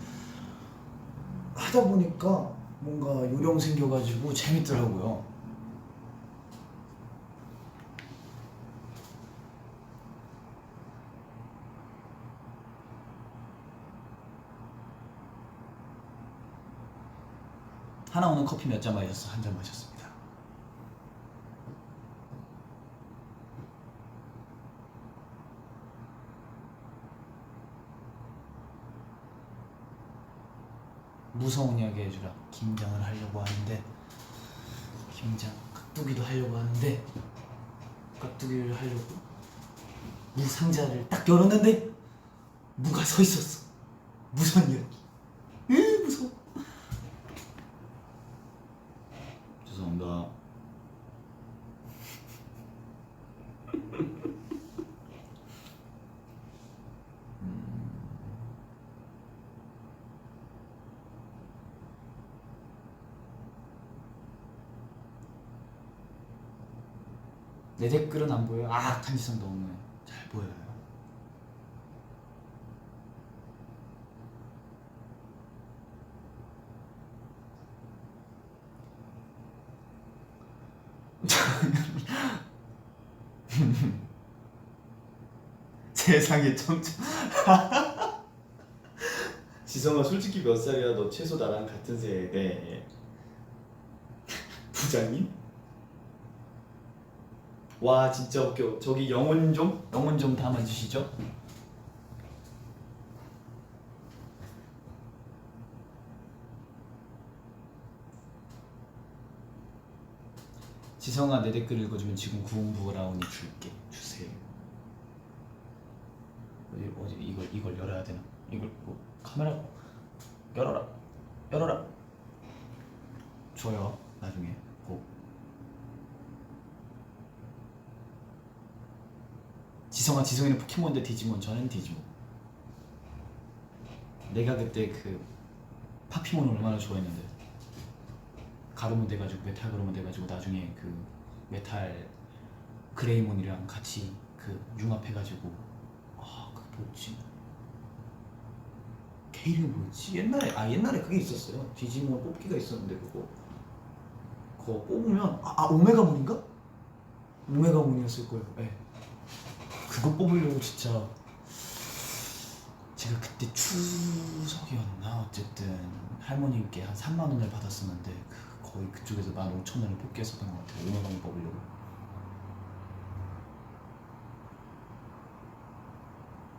하다 보니까 뭔가 요령 생겨가지고 재밌더라고요. 하나 오늘 커피 몇 잔 마셨어? 한 잔 마셨습니다. 무서운 이야기 해주라. 김장을 하려고 하는데 깍두기도 하려고 하는데 깍두기를 하려고 무 상자를 딱 열었는데 무가 서 있었어. 무서운 이야기. 무서워. 죄송합니다. 내 댓글은 안 보여요? 한지성 너무 잘 보여요. 세상에 점점 지성아 솔직히 몇 살이야? 너 최소 나랑 같은 세대. 부장님? 와 진짜 웃겨. 저기 영혼 좀 담아주시죠. 지성아 내 댓글 읽어주면 지금 구운 브라우니 주세요. 어디 이걸 열어야 되나? 이걸 카메라 열어라. 줘요 나중에 꼭. 지성이는 포켓몬인데 디지몬. 저는 디지몬. 내가 그때 그 파피몬을 얼마나 좋아했는데 가르몬 돼가지고 메탈 가르몬 돼가지고 나중에 그 메탈 그레이몬이랑 같이 그 융합해가지고 그 뭐지? 걔 이름이 뭐였지? 옛날에 그게 있었어요. 디지몬 뽑기가 있었는데 그거 뽑으면 오메가몬인가? 오메가몬이었을 거예요. 네. 그거 뽑으려고 진짜 제가 그때 추석이었나 어쨌든 할머니께 한 3만 원을 받았었는데 거의 그쪽에서 15,000원을 뽑겠었던 것 같아요. 오메가몬 뽑으려고.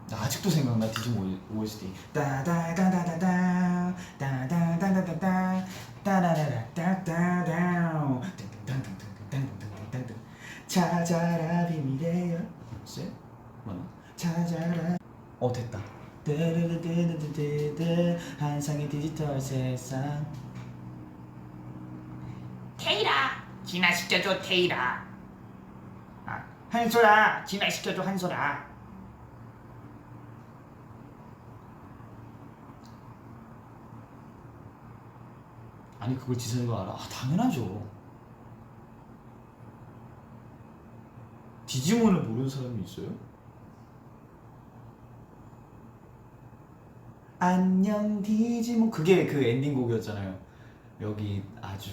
나 아직도 생각나. 디지몬 OST 따다다다다다 따다다다다다 따라라라따따다우 땡땡땡땡땡땡땡땡땡 찾아라 비밀의 열쇠 맞나? 찾아라 됐다. 뜨르르르르르르 한상의 디지털 세상. 테이라 진화시켜줘 테이라. 한솔아 진화시켜줘 한솔아. 아니 그걸 지선이가 알아? 아 당연하죠. 디지몬을 모르는 사람이 있어요? 안녕 디지몬 그게 그 엔딩곡이었잖아요. 여기 아주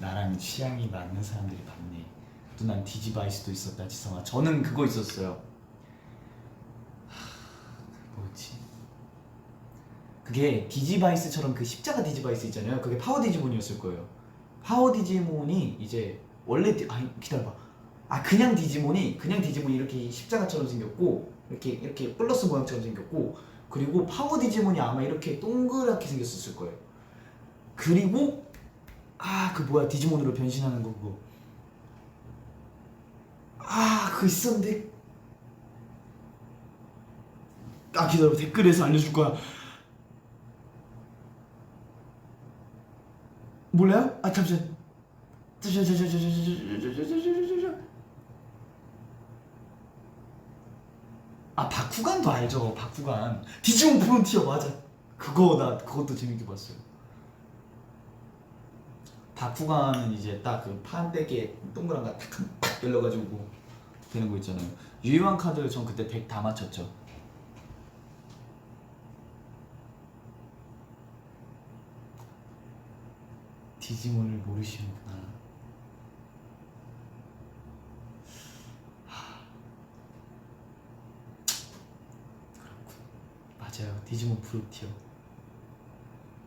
나랑 취향이 맞는 사람들이 많네. 또 난 디지바이스도 있었다 지성아. 저는 그거 있었어요. 뭐지? 그게 디지바이스처럼 그 십자가 디지바이스 있잖아요. 그게 파워 디지몬이었을 거예요. 파워 디지몬이 이제 원래 아니 기다려봐. 아 그냥 디지몬이 이렇게 십자가처럼 생겼고 이렇게 플러스 모양처럼 생겼고 그리고 파워 디지몬이 아마 이렇게 동그랗게 생겼을 거예요. 그리고 아 그 뭐야 디지몬으로 변신하는 거 그거. 아 그거 있었는데 아 기다려 댓글에서 알려줄 거야. 몰라요? 아 잠시만. 아 바쿠간도 알죠. 바쿠간 디지몬 프론티어 맞아. 그거 나 그것도 재밌게 봤어요. 바쿠간은 이제 딱 그 판때기에 동그란 거 탁 열려가지고 되는 거 있잖아요. 유효한 카드 전 그때 100 다 맞췄죠. 디지몬을 모르시는구나. 맞아요. 디지몬 프로티어.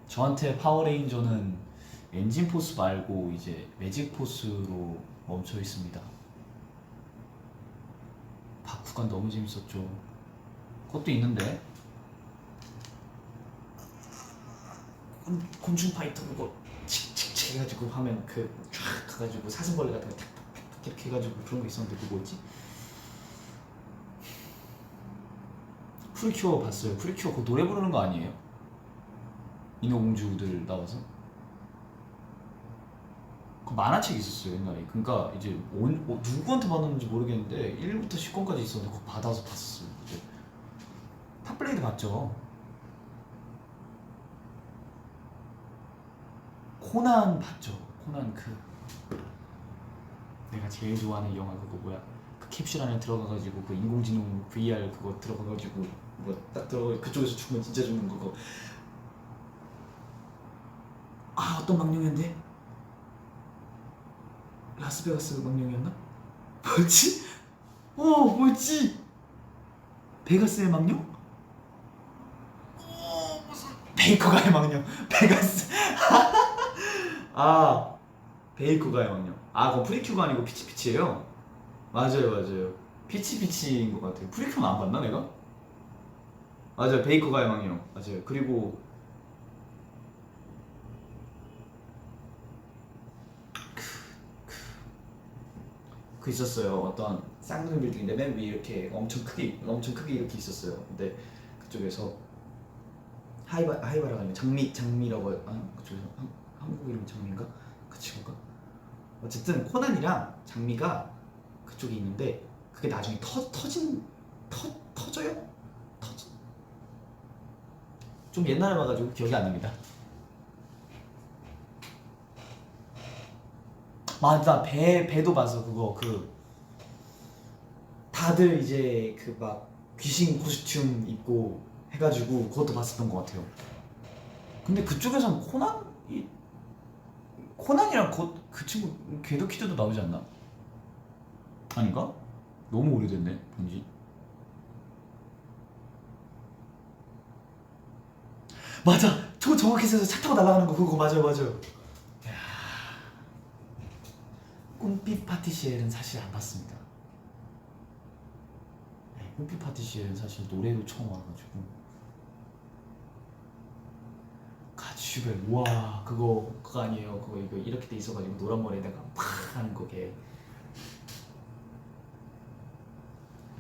저한테 파워레인저는 엔진 포스 말고 이제 매직 포스로 멈춰 있습니다. 바쿠간 너무 재밌었죠. 그것도 있는데 곤충 파이터 그거 칙칙칙 해가지고 하면 그 쫙 가가지고 사슴벌레 같은 거 탁탁탁 이렇게 해가지고 그런 거 있었는데 그거 뭐였지? 프리큐어 봤어요. 프리큐어 그거 노래 부르는 거 아니에요? 인어공주들 나와서 그 만화책이 있었어요 옛날에. 그러니까 이제 누구한테 받았는지 모르겠는데 1부터 10권까지 있었는데 그거 받아서 봤었어요. 이제 탑블레이드 봤죠. 코난 봤죠. 코난 그 내가 제일 좋아하는 영화 그거 뭐야? 그 캡슐 안에 들어가가지고 그 인공지능 VR 그거 들어가가지고 뭐 딱 들어가 그쪽에서 죽으면 진짜 죽는 그거. 아 어떤 망령이었는데? 라스베가스 망령이었나? 뭐지? 뭐지? 베가스의 망령? 무슨 베이커가의 망령 베가스 아 베이커가의 망령 아 그건 프리큐가 아니고 피치피치예요. 맞아요 피치피치인 것 같아요. 프리큐는 안 봤나 내가? 맞아요 베이커가의 망령 맞아요. 그리고 그 있었어요. 어떤 쌍둥이 빌딩인데 맨 위에 이렇게 엄청 크게 이렇게 있었어요. 근데 그쪽에서 하이바라가 아니고 장미라고 그쪽에서 한국 이름 장미인가? 그 친구가 어쨌든 코난이랑 장미가 그쪽에 있는데 그게 나중에 터져요? 좀 옛날에 봐가지고 기억이 안 납니다. 맞아 배도 봤어. 그거 그 다들 이제 그 막 귀신 코스튬 입고 해가지고 그것도 봤었던 것 같아요. 근데 그쪽에선 코난이랑 그 친구 궤도키드도 나오지 않나? 아닌가? 너무 오래됐네 본지. 맞아 저 정확히 차 타고 날아가는 거 그거 맞아요. 꿈빛 파티시엘은 사실 안 봤습니다. 네, 꿈빛 파티시엘은 사실 노래도 처음 와가지고 가츠슈벨 우와 그거 아니에요. 그거 이거 이렇게 돼 있어가지고 노란 머리에다가 팍 하는 거게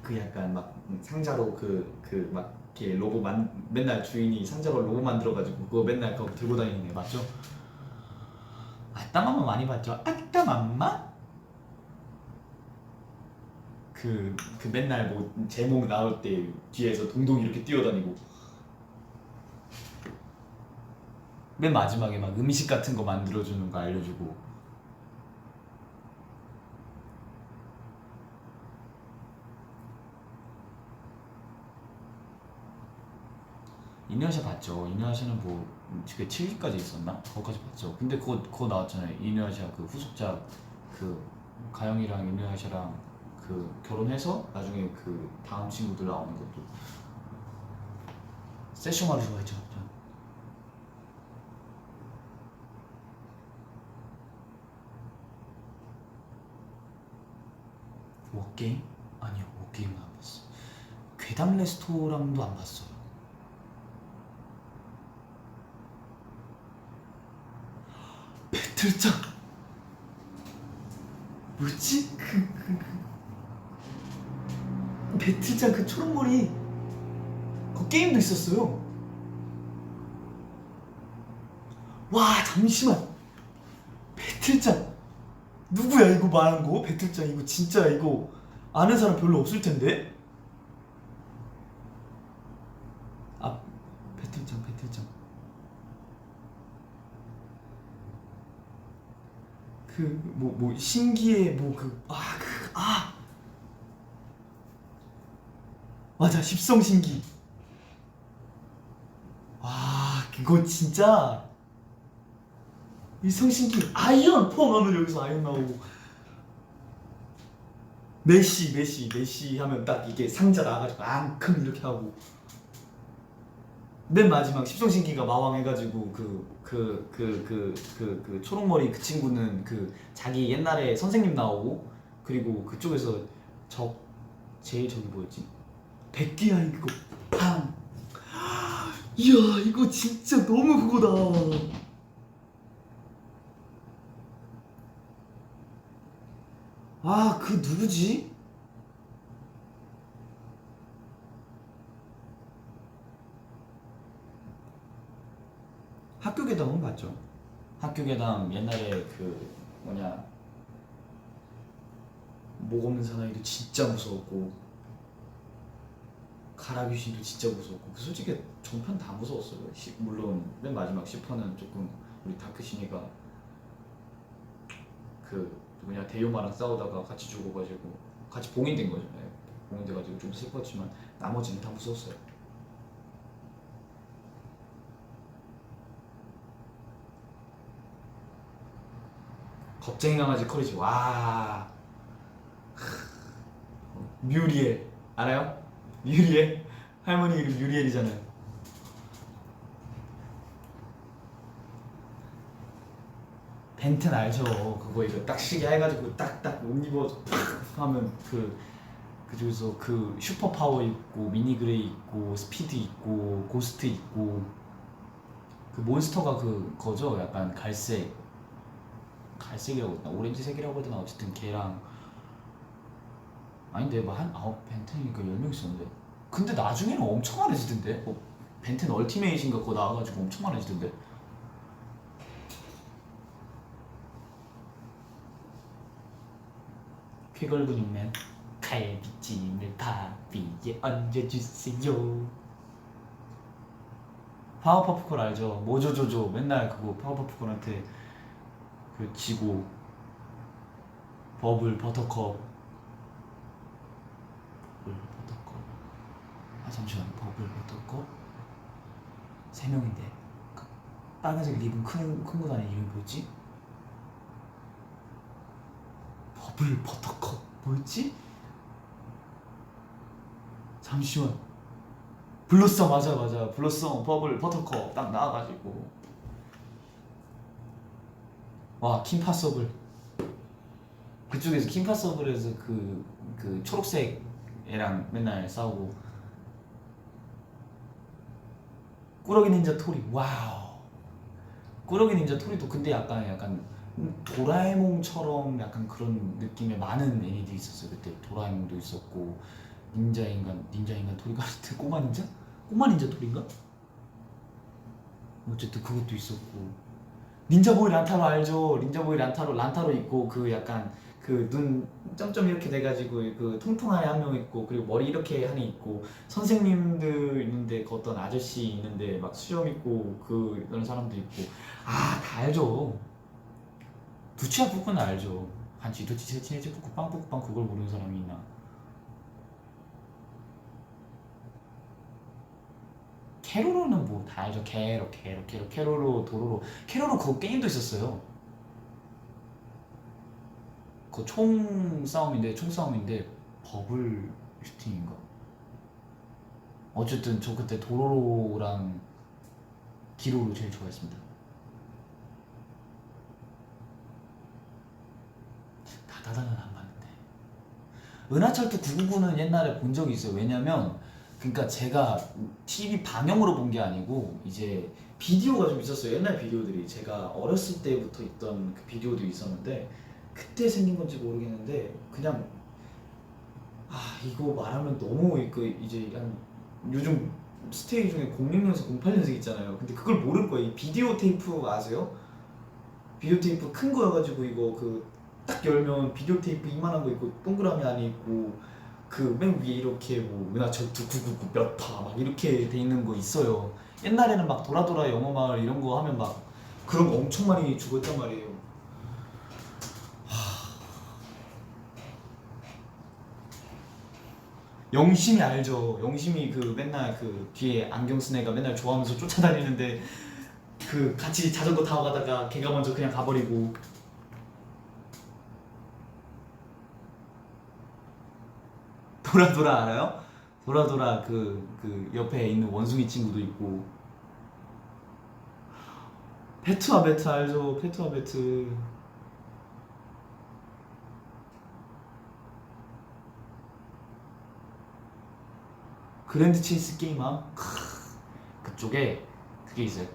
그 약간 막 상자로 그 막 이렇게 로고 맨날 주인이 상자로 로고 만들어가지고 그거 맨날 그거 들고 다니는 애 맞죠? 아따맘마 많이 봤죠? 아따맘마? 그 맨날 뭐 제목 나올 때 뒤에서 동동 이렇게 뛰어다니고 맨 마지막에 막 음식 같은 거 만들어주는 거 알려주고 이누야샤 봤죠. 이누야샤는 뭐 그 7기까지 있었나? 거기까지 봤죠. 근데 그거 나왔잖아요. 이누야샤 그 후속작 그 가영이랑 이누야샤랑 그 결혼해서 나중에 그 다음 친구들 나오는 것도 세쇼마루 좋아했죠. 전. 워게임? 아니요, 워게임은 안 봤어. 괴담 레스토랑도 안 봤어요. 배틀장 뭐지? 배틀장 그 초록머리 그 게임도 있었어요. 와 잠시만 배틀장 누구야 이거 말한 거? 배틀장 이거 진짜 이거 아는 사람 별로 없을 텐데. 아 배틀장 그 뭐 신기해 뭐 맞아 십성신기. 와 그거 진짜 일성신기 아이언 폼 하면 여기서 아이언 나오고 메시 하면 딱 이게 상자 나와가지고 앙큼 이렇게 하고 맨 마지막 십성신기가 마왕 해가지고 그 초록머리 그 친구는 그 자기 옛날에 선생님 나오고 그리고 그쪽에서 제일 저기 뭐였지? 백기야 이거 팡 이야 이거 진짜 너무 그거다. 아 그 누구지? 학교괴담은 봤죠. 학교괴담 옛날에 그 뭐냐 목 없는 사나이도 진짜 무서웠고 가라귀신도 진짜 무서웠고 그 솔직히 전편 다 무서웠어요. 물론 맨 마지막 10화는 조금 우리 다크신이가 그 누구냐 대요마랑 싸우다가 같이 죽어가지고 같이 봉인된 거죠. 네. 봉인돼가지고 좀 슬펐지만 나머지는 다 무서웠어요. 겁쟁이 강아지 커리지 와 뮤리엘 알아요? 뮤리엘? 할머니 이름 뮤리엘이잖아요. 벤텐 알죠? 그거 이거 딱 시계 해가지고 딱딱 옷 입어서 팍 하면 그중에서 그 슈퍼 파워 있고 미니 그레이 있고 스피드 있고 고스트 있고 그 몬스터가 그거죠? 약간 갈색이라고 했나? 오렌지색이라고 했나? 어쨌든 걔랑 아닌데 뭐 한 벤텐이니까 10명 있었는데 근데 나중에는 엄청 많아지던데 뭐 벤텐 얼티메이트인가 그거 나와가지고 엄청 많아지던데 쾌걸근육맨 갈비찜을 밥 위에 얹어주세요. 파워퍼프콜 알죠? 모조조조 맨날 그거 파워퍼프콜한테 그 지고 버블 버터컵 아 잠시만 버블버터컵 3명인데 빨간색 리본 큰거 다니는 이름이 뭐였지? 버블버터컵 뭐였지? 잠시만 블러썸 맞아 블러썸 버블버터컵 딱 나와가지고 와 킴파서블 그쪽에서 킴파서블에서 그 초록색 애랑 맨날 싸우고 꾸러기 닌자 토리 와우 꾸러기 닌자 토리도 근데 약간 도라에몽처럼 약간 그런 느낌의 많은 애니들이 있었어요. 그때 도라에몽도 있었고 닌자인간 토리가 아닌데 꼬마 닌자 토리인가? 어쨌든 그것도 있었고 닌자보이 란타로 알죠? 닌자보이 란타로 있고 그 약간 그 그 눈 점점 이렇게 돼가지고 그 통통한 애 한 명 있고 그리고 머리 이렇게 한 애 있고 선생님들 있는데 그 어떤 아저씨 있는데 막 수염 있고 그런 사람도 있고 다 알죠. 두치와 푸꾸는 알죠. 한치 두치 세치네치 푸꾸 빵 그걸 모르는 사람이 있나. 캐로로는 뭐 다 알죠. 캐로로 도로로 캐로로 그 게임도 있었어요. 그 총싸움인데 버블 슈팅인가? 어쨌든 저 그때 도로로랑 기로로 제일 좋아했습니다. 다다다는 안 봤는데 은하철도 999는 옛날에 본 적이 있어요. 왜냐면 그러니까 제가 TV 방영으로 본 게 아니고 이제 비디오가 좀 있었어요. 옛날 비디오들이 제가 어렸을 때부터 있던 그 비디오도 있었는데 그때 생긴 건지 모르겠는데 그냥 이거 말하면 너무 그 이제 한 요즘 스테이 중에 06년생 08년생 있잖아요. 근데 그걸 모를 거예요. 이 비디오 테이프 아세요? 비디오 테이프 큰 거여가지고 이거 그 딱 열면 비디오 테이프 이만한 거 있고 동그라미 안에 있고 그 맨 위에 이렇게 뭐 은하철도 999 몇 타 막 이렇게 돼 있는 거 있어요. 옛날에는 막 도라도라 영어마을 이런 거 하면 막 그런 거 엄청 많이 죽었단 말이에요. 영심이 알죠. 영심이 그 맨날 그 뒤에 안경 쓴 애가 맨날 좋아하면서 쫓아다니는데 그 같이 자전거 타고 가다가 걔가 먼저 그냥 가버리고. 도라도라 알아요? 도라도라 그 옆에 있는 원숭이 친구도 있고. 페트와 베트 알죠? 페트와 베트. 그랜드 체이스 게임함? 그쪽에 그게 있어요.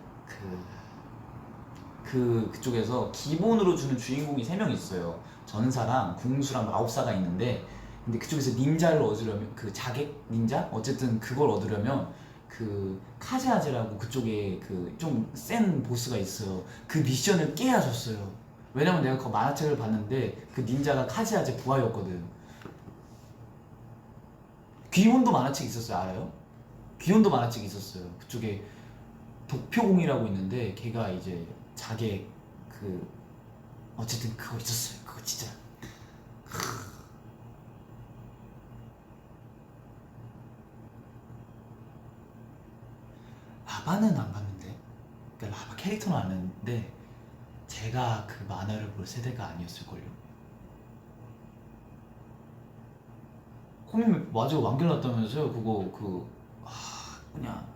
그쪽에서 기본으로 주는 주인공이 3명 있어요. 전사랑 궁수랑 마법사가 있는데 근데 그쪽에서 닌자를 얻으려면 그 자객 닌자? 어쨌든 그걸 얻으려면 그 카즈아제라고 그쪽에 그 좀 센 보스가 있어요. 그 미션을 깨야 졌어요. 왜냐면 내가 그 만화책을 봤는데 그 닌자가 카즈아제 부하였거든. 귀혼도 만화책 있었어요. 알아요? 귀혼도 만화책 있었어요. 그쪽에 독표공이라고 있는데 걔가 이제 자객 그 어쨌든 그거 있었어요. 그거 진짜 라바는 안 봤는데 그러니까 라바 캐릭터는 아는데 제가 그 만화를 볼 세대가 아니었을걸요. 코믹 맞아 완결 났다면서요. 그거 뭐냐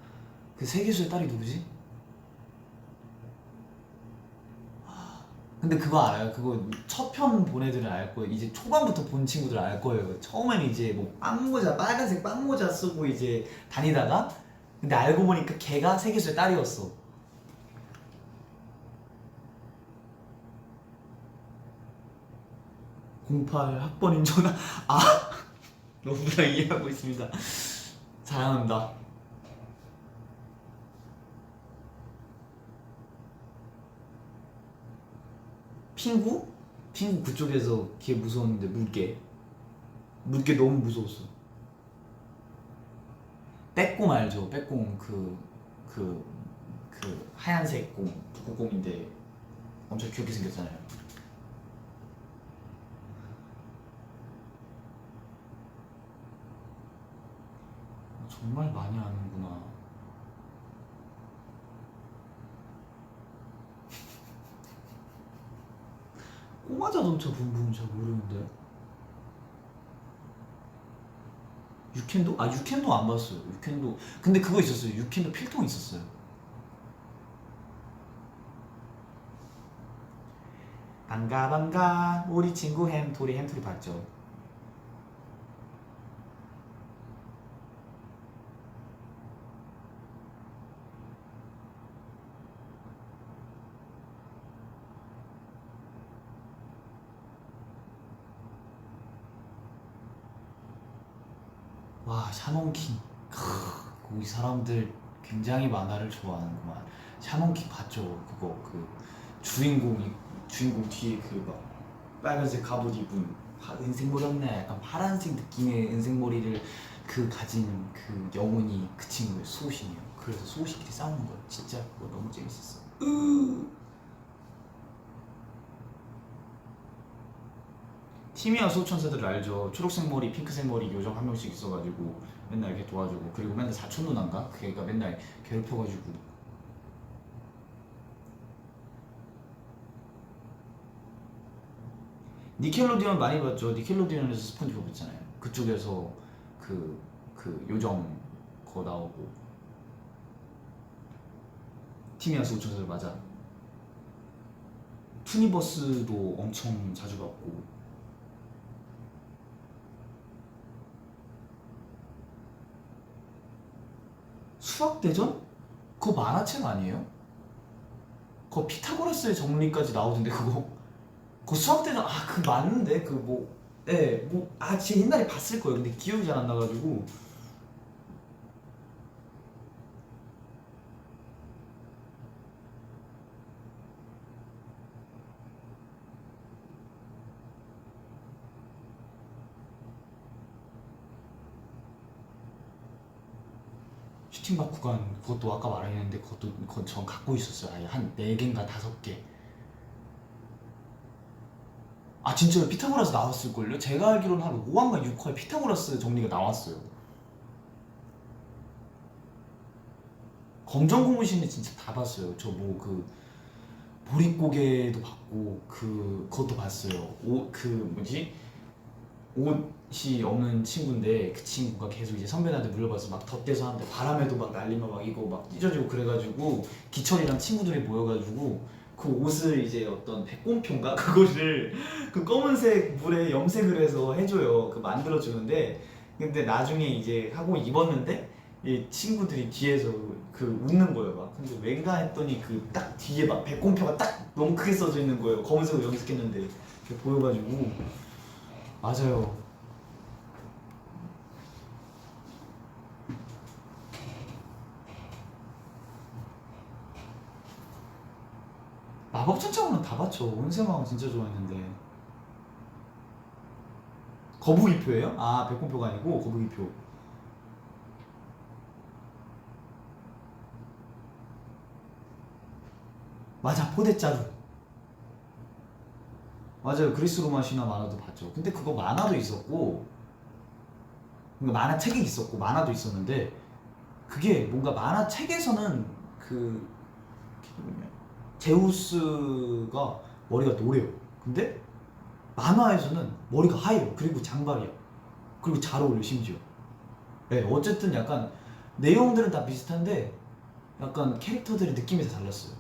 그 세계수의 딸이 누구지? 근데 그거 알아요? 그거 첫 편 본 애들은 알 거예요. 이제 초반부터 본 친구들 알 거예요. 처음에는 이제 뭐 빵모자 빨간색 빵모자 쓰고 이제 다니다가 근데 알고 보니까 걔가 세계수의 딸이었어. 08 학번인 전화 너무나 이해하고 있습니다. 사랑합니다. 핑구? 핑구 그쪽에서 걔 무서웠는데 물개 너무 무서웠어. 빼꼼 알죠? 빼꼼 그 하얀색 공 북극곰인데 엄청 귀엽게 생겼잖아요. 정말 많이 아는구나. 꼬마 자동차 붐붐 잘 모르는데. 유캔도? 유캔도 안 봤어요. 유캔도 근데 그거 있었어요. 유캔도 필통 있었어요. 반가 우리 친구 햄토리 봤죠? 와 샤몬킹 거기 사람들 굉장히 만화를 좋아하는구만. 샤몬킹 봤죠? 그거 그 주인공 뒤에 그막 빨간색 갑옷 입은 은색머리였네. 약간 파란색 느낌의 은색머리를 가진 그 영혼이 그 친구의 수호신이에요. 그래서 수호신끼리 싸우는 거예요. 진짜 그거 너무 재밌었어. 티미아 수호천사들 알죠? 초록색 머리, 핑크색 머리 요정 한 명씩 있어가지고 맨날 이렇게 도와주고, 그리고 맨날 사촌 누나인가? 걔가 맨날 괴롭혀가지고. 니켈로디언 많이 봤죠? 니켈로디언에서 스폰지밥 있잖아요. 그쪽에서 그 요정 거 나오고. 티미아 수호천사들 맞아. 투니버스도 엄청 자주 봤고. 수학대전? 그거 만화책 아니에요? 그거 피타고라스의 정리까지 나오던데 그거. 그 수학대전 그 맞는데 그 뭐 진짜 옛날에 봤을 거예요. 근데 기억이 잘 안 나가지고. 슈팅박 구간 그것도 아까 말했는데 그건 전 갖고 있었어요. 아예 한 4개인가 5개. 진짜요? 피타고라스 나왔을걸요? 제가 알기로는 한 5화인가 6화에 피타고라스 정리가 나왔어요. 검정고무신은 진짜 다 봤어요. 저 보릿고개도 봤고 그것도 봤어요. 뭐지? 옷이 없는 친구인데 그 친구가 계속 이제 선배한테 물려봐서 막 덧대서 하는데 바람에도 막 날리면 막 이거 막 찢어지고, 그래가지고 기철이랑 친구들이 모여가지고 그 옷을 이제 어떤 백곰표인가 그거를 그 검은색 물에 염색을 해서 해줘요. 그 만들어주는데, 근데 나중에 이제 하고 입었는데 이 친구들이 뒤에서 웃는 거예요. 막 근데 왠가 했더니 딱 뒤에 막 백곰표가 딱 너무 크게 써져 있는 거예요. 검은색으로 염색했는데 이렇게 보여가지고. 맞아요. 마법천장으로는 다 봤죠. 온세마왕 진짜 좋아했는데. 거북이표예요? 백곰표가 아니고 거북이표. 맞아, 포대자루. 맞아요. 그리스 로마 신화 만화도 봤죠. 근데 그거 만화도 있었고, 그러니까 만화책이 있었고 만화도 있었는데, 그게 뭔가 만화책에서는 제우스가 머리가 노래요. 근데 만화에서는 머리가 하얘요. 그리고 장발이야. 그리고 잘 어울려 심지어. 네, 어쨌든 약간 내용들은 다 비슷한데 약간 캐릭터들의 느낌이 다 달랐어요.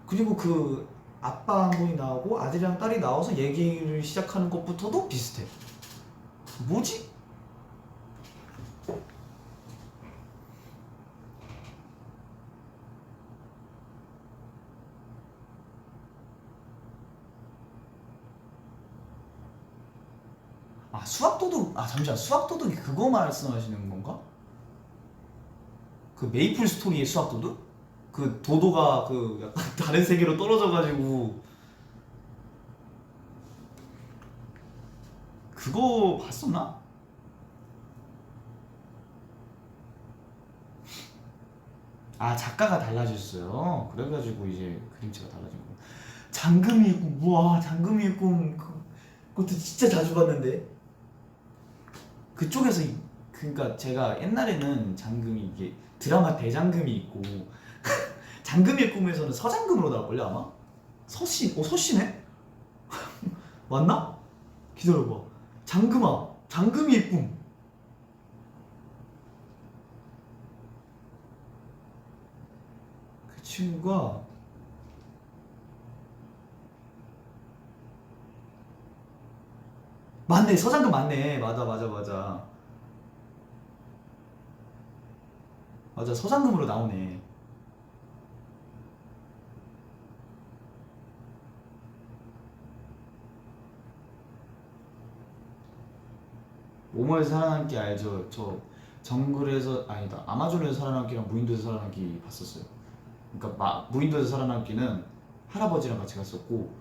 그리고 아빠 한 분이 나오고 아들이랑 딸이 나와서 얘기를 시작하는 것부터도 비슷해. 뭐지? 수학도둑. 잠시만, 수학도둑이 그거 말씀하시는 건가? 그 메이플 스토리의 수학도둑? 그 도도가 약간 다른 세계로 떨어져가지고 그거 봤었나? 작가가 달라졌어요. 그래가지고 이제 그림체가 달라진 거. 장금이의 꿈. 우와, 장금이의 꿈. 그것도 진짜 자주 봤는데. 그쪽에서 그러니까 제가 옛날에는 장금이 이게 드라마 대장금이 있고 장금이의 꿈에서는 서장금으로 나올걸요 아마? 서씨네? 맞나? 기다려봐. 장금이의 꿈. 그 친구가 맞네, 서장금 맞네. 맞아. 맞아, 서장금으로 나오네. 모모에서 살아남기 알죠? 저 정글에서 아니다, 아마존에서 살아남기랑 무인도에서 살아남기 봤었어요. 그러니까 무인도에서 살아남기는 할아버지랑 같이 갔었고,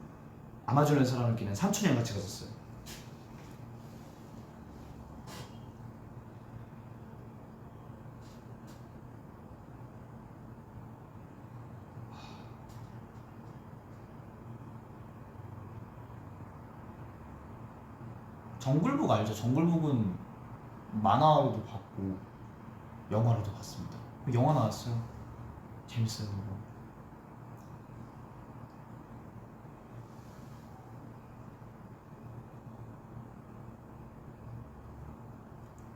아마존에 살아남기는 3,000년 같이 갔었어요. 정글북 알죠? 정글북은 만화로도 봤고 영화로도 봤습니다. 영화 나왔어요. 재밌어요. 그거.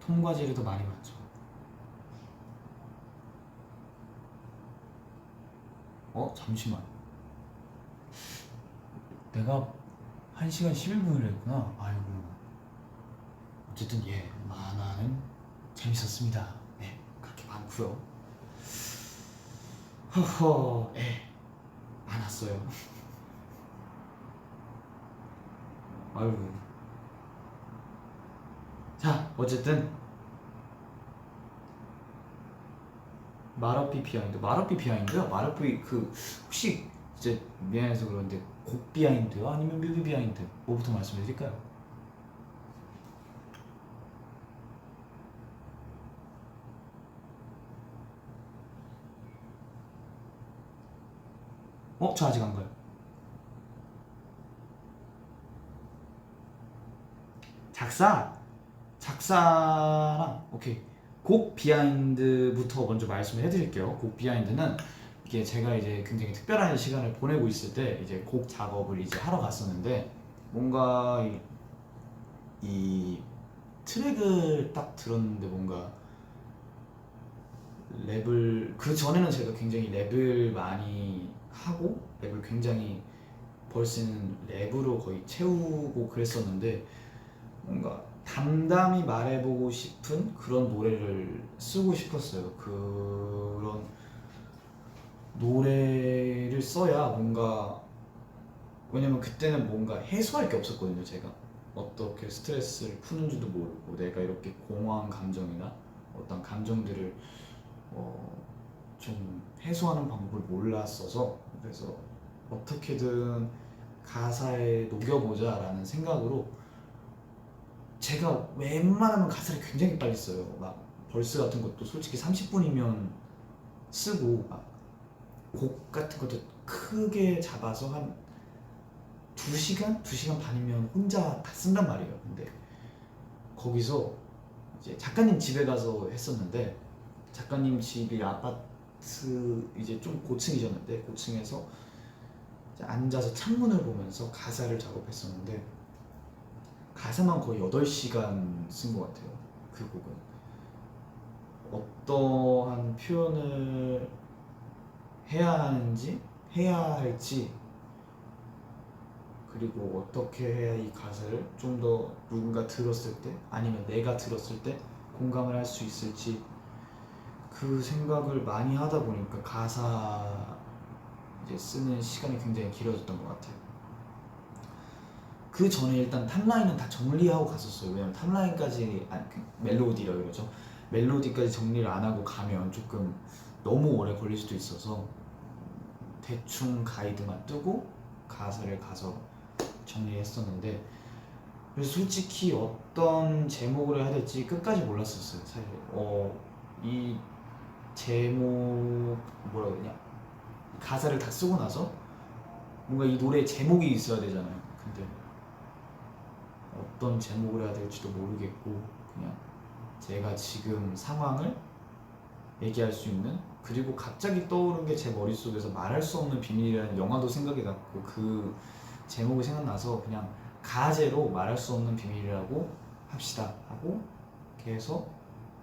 톰과 제리도 많이 봤죠. 잠시만. 내가 1시간 11분을 했구나. 아이고. 어쨌든 예, 만화는 재밌었습니다. 네, 그렇게 많고요. 허허, 예, 많았어요. 아이고. 자, 어쨌든 마러피 비하인드. 마러피 비하인드요? 마러피 혹시 이제 미안해서 그런데 곡 비하인드요? 아니면 뮤비 비하인드? 뭐부터 말씀드릴까요? 저 아직 안 가요. 작사랑 오케이. 곡 비하인드부터 먼저 말씀을 해드릴게요. 곡 비하인드는 이게 제가 이제 굉장히 특별한 시간을 보내고 있을 때 이제 곡 작업을 이제 하러 갔었는데 뭔가 이 트랙을 딱 들었는데 뭔가 랩을 그 전에는 제가 굉장히 랩을 많이 하고 랩을 굉장히 벌스는 랩으로 거의 채우고 그랬었는데 뭔가 담담히 말해보고 싶은 그런 노래를 쓰고 싶었어요. 그런 노래를 써야 뭔가 왜냐면 그때는 뭔가 해소할 게 없었거든요. 제가 어떻게 스트레스를 푸는지도 모르고 내가 이렇게 공허한 감정이나 어떤 감정들을 좀 해소하는 방법을 몰랐어서 그래서 어떻게든 가사에 녹여보자라는 생각으로 제가 웬만하면 가사를 굉장히 빨리 써요. 막 벌스 같은 것도 솔직히 30분이면 쓰고 막 곡 같은 것도 크게 잡아서 한 2시간? 2시간 반이면 혼자 다 쓴단 말이에요. 근데 거기서 이제 작가님 집에 가서 했었는데 작가님 집이 아파트 이제 좀 고층이셨는데 고층에서 이제 앉아서 창문을 보면서 가사를 작업했었는데 가사만 거의 8시간 쓴 것 같아요. 그 곡은 어떠한 표현을 해야 하는지 해야 할지 그리고 어떻게 해야 이 가사를 좀 더 누군가 들었을 때 아니면 내가 들었을 때 공감을 할 수 있을지 그 생각을 많이 하다 보니까 가사 이제 쓰는 시간이 굉장히 길어졌던 것 같아요. 그 전에 일단 탑라인은 다 정리하고 갔었어요. 왜냐면 탑라인까지 멜로디라고 그러죠. 멜로디까지 정리를 안 하고 가면 조금 너무 오래 걸릴 수도 있어서 대충 가이드만 뜨고 가사를 가서 정리했었는데 그래서 솔직히 어떤 제목을 해야 될지 끝까지 몰랐었어요. 사실 이 제목 뭐라 그러냐 가사를 다 쓰고 나서 뭔가 이 노래에 제목이 있어야 되잖아요. 근데 어떤 제목을 해야 될지도 모르겠고 그냥 제가 지금 상황을 얘기할 수 있는 그리고 갑자기 떠오른 게 제 머릿속에서 말할 수 없는 비밀이라는 영화도 생각이 났고 그 제목이 생각나서 그냥 가제로 말할 수 없는 비밀이라고 합시다 하고 계속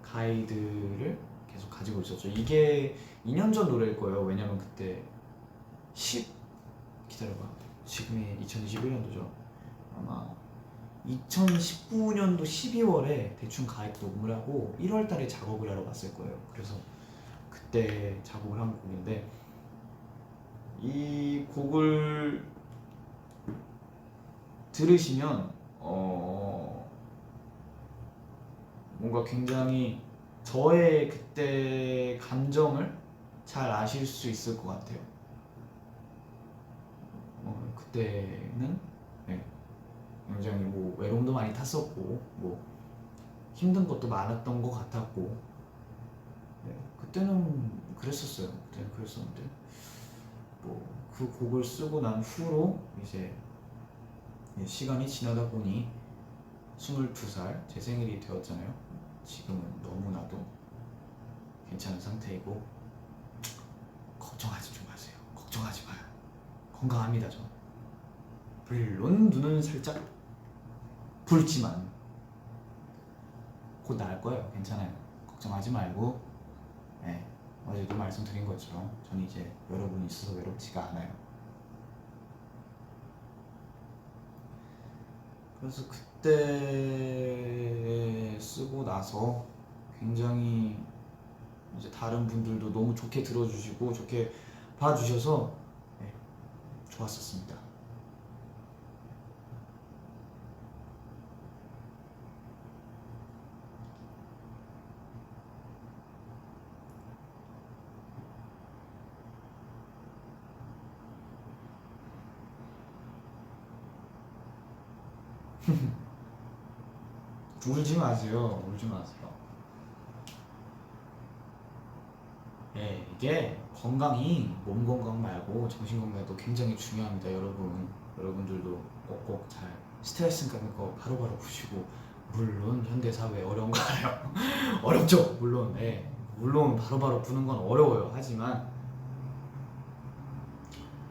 가이드를 계속 가지고 있었죠. 이게 2년 전 노래일 거예요. 왜냐면 그때 기다려봐. 지금이 2021년도죠. 아마 2019년도 12월에 대충 가이드 녹음을 하고 1월 달에 작업을 하러 갔을 거예요. 그래서 그때 작업을 한 곡인데 이 곡을 들으시면 뭔가 굉장히 저의 그때 감정을 잘 아실 수 있을 것 같아요. 그때는 굉장히 뭐 외로움도 많이 탔었고 뭐 힘든 것도 많았던 것 같았고 네, 그때는 그랬었어요. 그때는 그랬었는데 뭐 그 곡을 쓰고 난 후로 이제 시간이 지나다 보니 22살 제 생일이 되었잖아요. 지금은 너무나도 괜찮은 상태이고 걱정하지 좀 마세요. 걱정하지 마요. 건강합니다. 저 물론 눈은 살짝 붉지만 곧 나을 거예요. 괜찮아요. 걱정하지 말고 네, 어제도 말씀드린 것처럼 저는 이제 여러분이 있어서 외롭지가 않아요. 그래서 그때 쓰고 나서 굉장히 이제 다른 분들도 너무 좋게 들어주시고 좋게 봐주셔서 네, 좋았었습니다. 울지 마세요. 울지 마세요. 예, 이게 건강이 몸 건강 말고 정신 건강도 굉장히 중요합니다. 여러분들도 꼭꼭 잘 스트레스 같은 거 바로바로 푸시고 물론 현대 사회 어려운 거 알아요. 어렵죠. 물론 물론 바로바로 푸는 건 어려워요. 하지만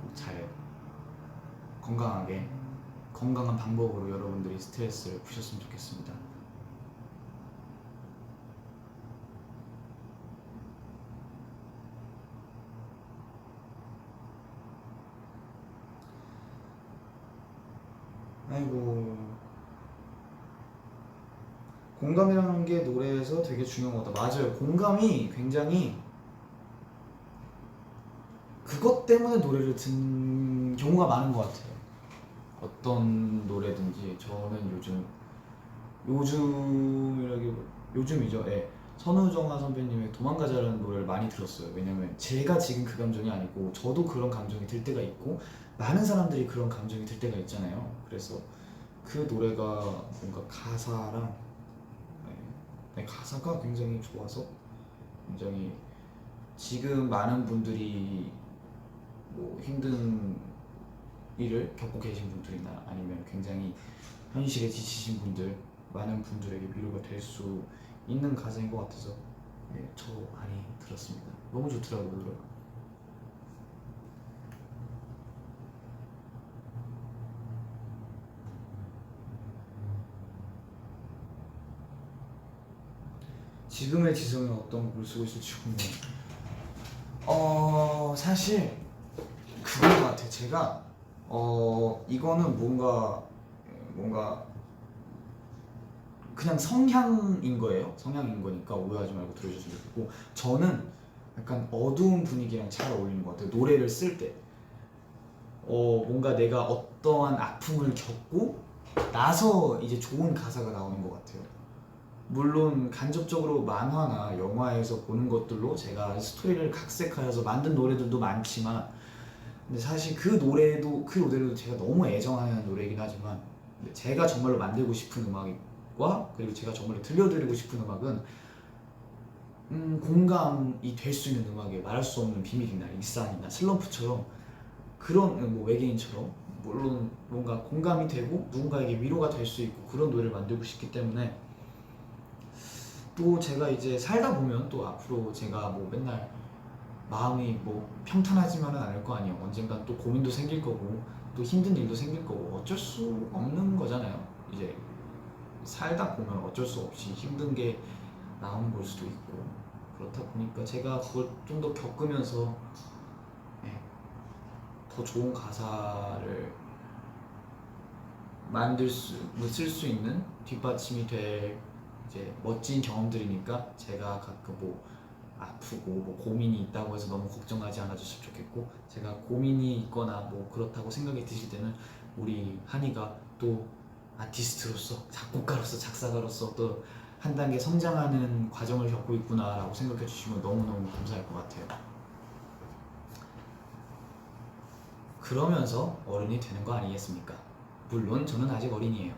꼭 잘 건강하게 건강한 방법으로 여러분들이 스트레스를 푸셨으면 좋겠습니다. 아이고 공감이라는 게 노래에서 되게 중요한 것 같다. 맞아요. 공감이 굉장히 그것 때문에 노래를 듣는 경우가 많은 것 같아요. 어떤 노래든지 저는 요즘이죠. 선우정아 선배님의 도망가자라는 노래를 많이 들었어요. 왜냐면 제가 지금 그 감정이 아니고 저도 그런 감정이 들 때가 있고 많은 사람들이 그런 감정이 들 때가 있잖아요. 그래서 그 노래가 뭔가 가사랑 가사가 굉장히 좋아서 굉장히 지금 많은 분들이 뭐 힘든 일을 겪고 계신 분들이나 아니면 굉장히 현실에 지치신 분들 많은 분들에게 위로가 될 수 있는 가사인 것 같아서 저 많이 들었습니다. 너무 좋더라고요 노래가. 지금의 지성이 어떤 곡을 쓰고 있을지 궁금해요. 사실 그건 것 같아요. 제가 이거는 뭔가 그냥 성향인 거예요. 성향인 거니까 오해하지 말고 들어주시면 좋겠고 저는 약간 어두운 분위기랑 잘 어울리는 것 같아요. 노래를 쓸 때 뭔가 내가 어떠한 아픔을 겪고 나서 이제 좋은 가사가 나오는 것 같아요. 물론 간접적으로 만화나 영화에서 보는 것들로 제가 스토리를 각색하여서 만든 노래들도 많지만 근데 사실 그 노래도 제가 너무 애정하는 노래이긴 하지만 제가 정말로 만들고 싶은 음악과 그리고 제가 정말로 들려드리고 싶은 음악은 공감이 될 수 있는 음악이에요. 말할 수 없는 비밀이나 일상이나 슬럼프처럼 그런 뭐 외계인처럼 물론 뭔가 공감이 되고 누군가에게 위로가 될 수 있고 그런 노래를 만들고 싶기 때문에 또 제가 이제 살다 보면 또 앞으로 제가 뭐 맨날 마음이 뭐 평탄하지만은 않을 거 아니에요. 언젠간 또 고민도 생길 거고 또 힘든 일도 생길 거고 어쩔 수 없는 거잖아요. 이제 살다 보면 어쩔 수 없이 힘든 게 나오는 걸 수도 있고 그렇다 보니까 제가 그걸 좀 더 겪으면서 더 좋은 가사를 쓸 수 있는 뒷받침이 될 이제 멋진 경험들이니까 제가 가끔 뭐 아프고 뭐 고민이 있다고 해서 너무 걱정하지 않아 주셨으면 좋겠고 제가 고민이 있거나 뭐 그렇다고 생각이 드실 때는 우리 한이가 또 아티스트로서 작곡가로서 작사가로서 또 한 단계 성장하는 과정을 겪고 있구나 라고 생각해 주시면 너무너무 감사할 것 같아요. 그러면서 어른이 되는 거 아니겠습니까? 물론 저는 아직 어린이에요.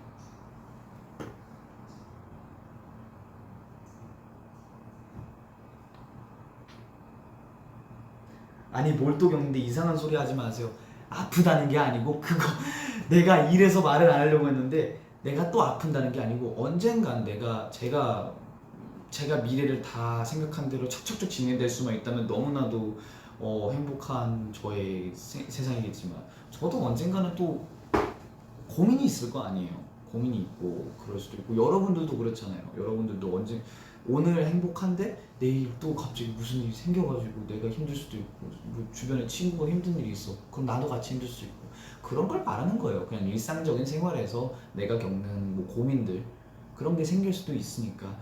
아니 뭘 또 겪는데 이상한 소리 하지 마세요. 아프다는 게 아니고 그거 내가 이래서 말을 안 하려고 했는데 내가 또 아픈다는 게 아니고 언젠간 제가 미래를 다 생각한 대로 척척척 진행될 수만 있다면 너무나도 행복한 저의 세상이겠지만 저도 언젠가는 또 고민이 있을 거 아니에요. 고민이 있고 그럴 수도 있고 여러분들도 그렇잖아요. 여러분들도 오늘 행복한데 내일 또 갑자기 무슨 일이 생겨가지고 내가 힘들 수도 있고 뭐 주변에 친구가 힘든 일이 있어. 그럼 나도 같이 힘들 수 있고 그런 걸 말하는 거예요. 그냥 일상적인 생활에서 내가 겪는 뭐 고민들 그런 게 생길 수도 있으니까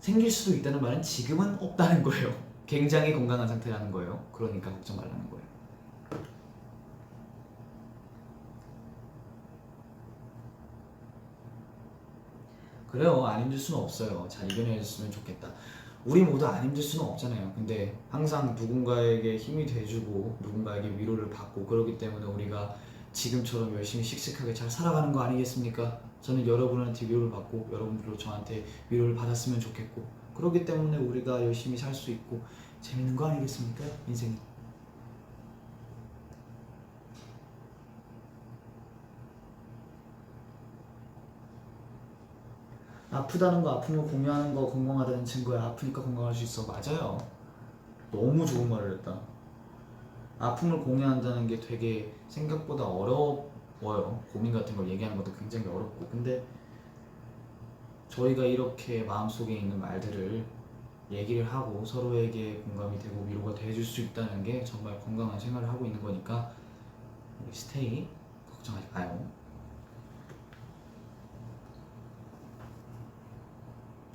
생길 수도 있다는 말은 지금은 없다는 거예요. 굉장히 건강한 상태라는 거예요. 그러니까 걱정 말라는 거예요. 그래요. 안 힘들 수는 없어요. 잘 이겨냈으면 좋겠다. 우리 모두 안 힘들 수는 없잖아요. 근데 항상 누군가에게 힘이 돼주고 누군가에게 위로를 받고 그러기 때문에 우리가 지금처럼 열심히 씩씩하게 잘 살아가는 거 아니겠습니까? 저는 여러분한테 위로를 받고 여러분들도 저한테 위로를 받았으면 좋겠고 그렇기 때문에 우리가 열심히 살 수 있고 재밌는 거 아니겠습니까? 인생이. 아프다는 거 아픔을 공유하는 거 건강하다는 증거야. 아프니까 건강할 수 있어. 맞아요. 너무 좋은 말을 했다. 아픔을 공유한다는 게 되게 생각보다 어려워요. 고민 같은 걸 얘기하는 것도 굉장히 어렵고 근데 저희가 이렇게 마음속에 있는 말들을 얘기를 하고 서로에게 공감이 되고 위로가 돼줄 수 있다는 게 정말 건강한 생활을 하고 있는 거니까 우리 스테이 걱정하지 마요.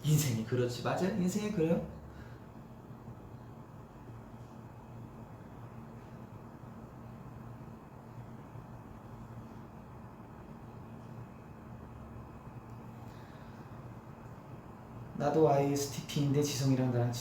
인생이 그렇지. 맞아요. 인생이 그래요. 나도 ISTP인데 지성이랑 나랑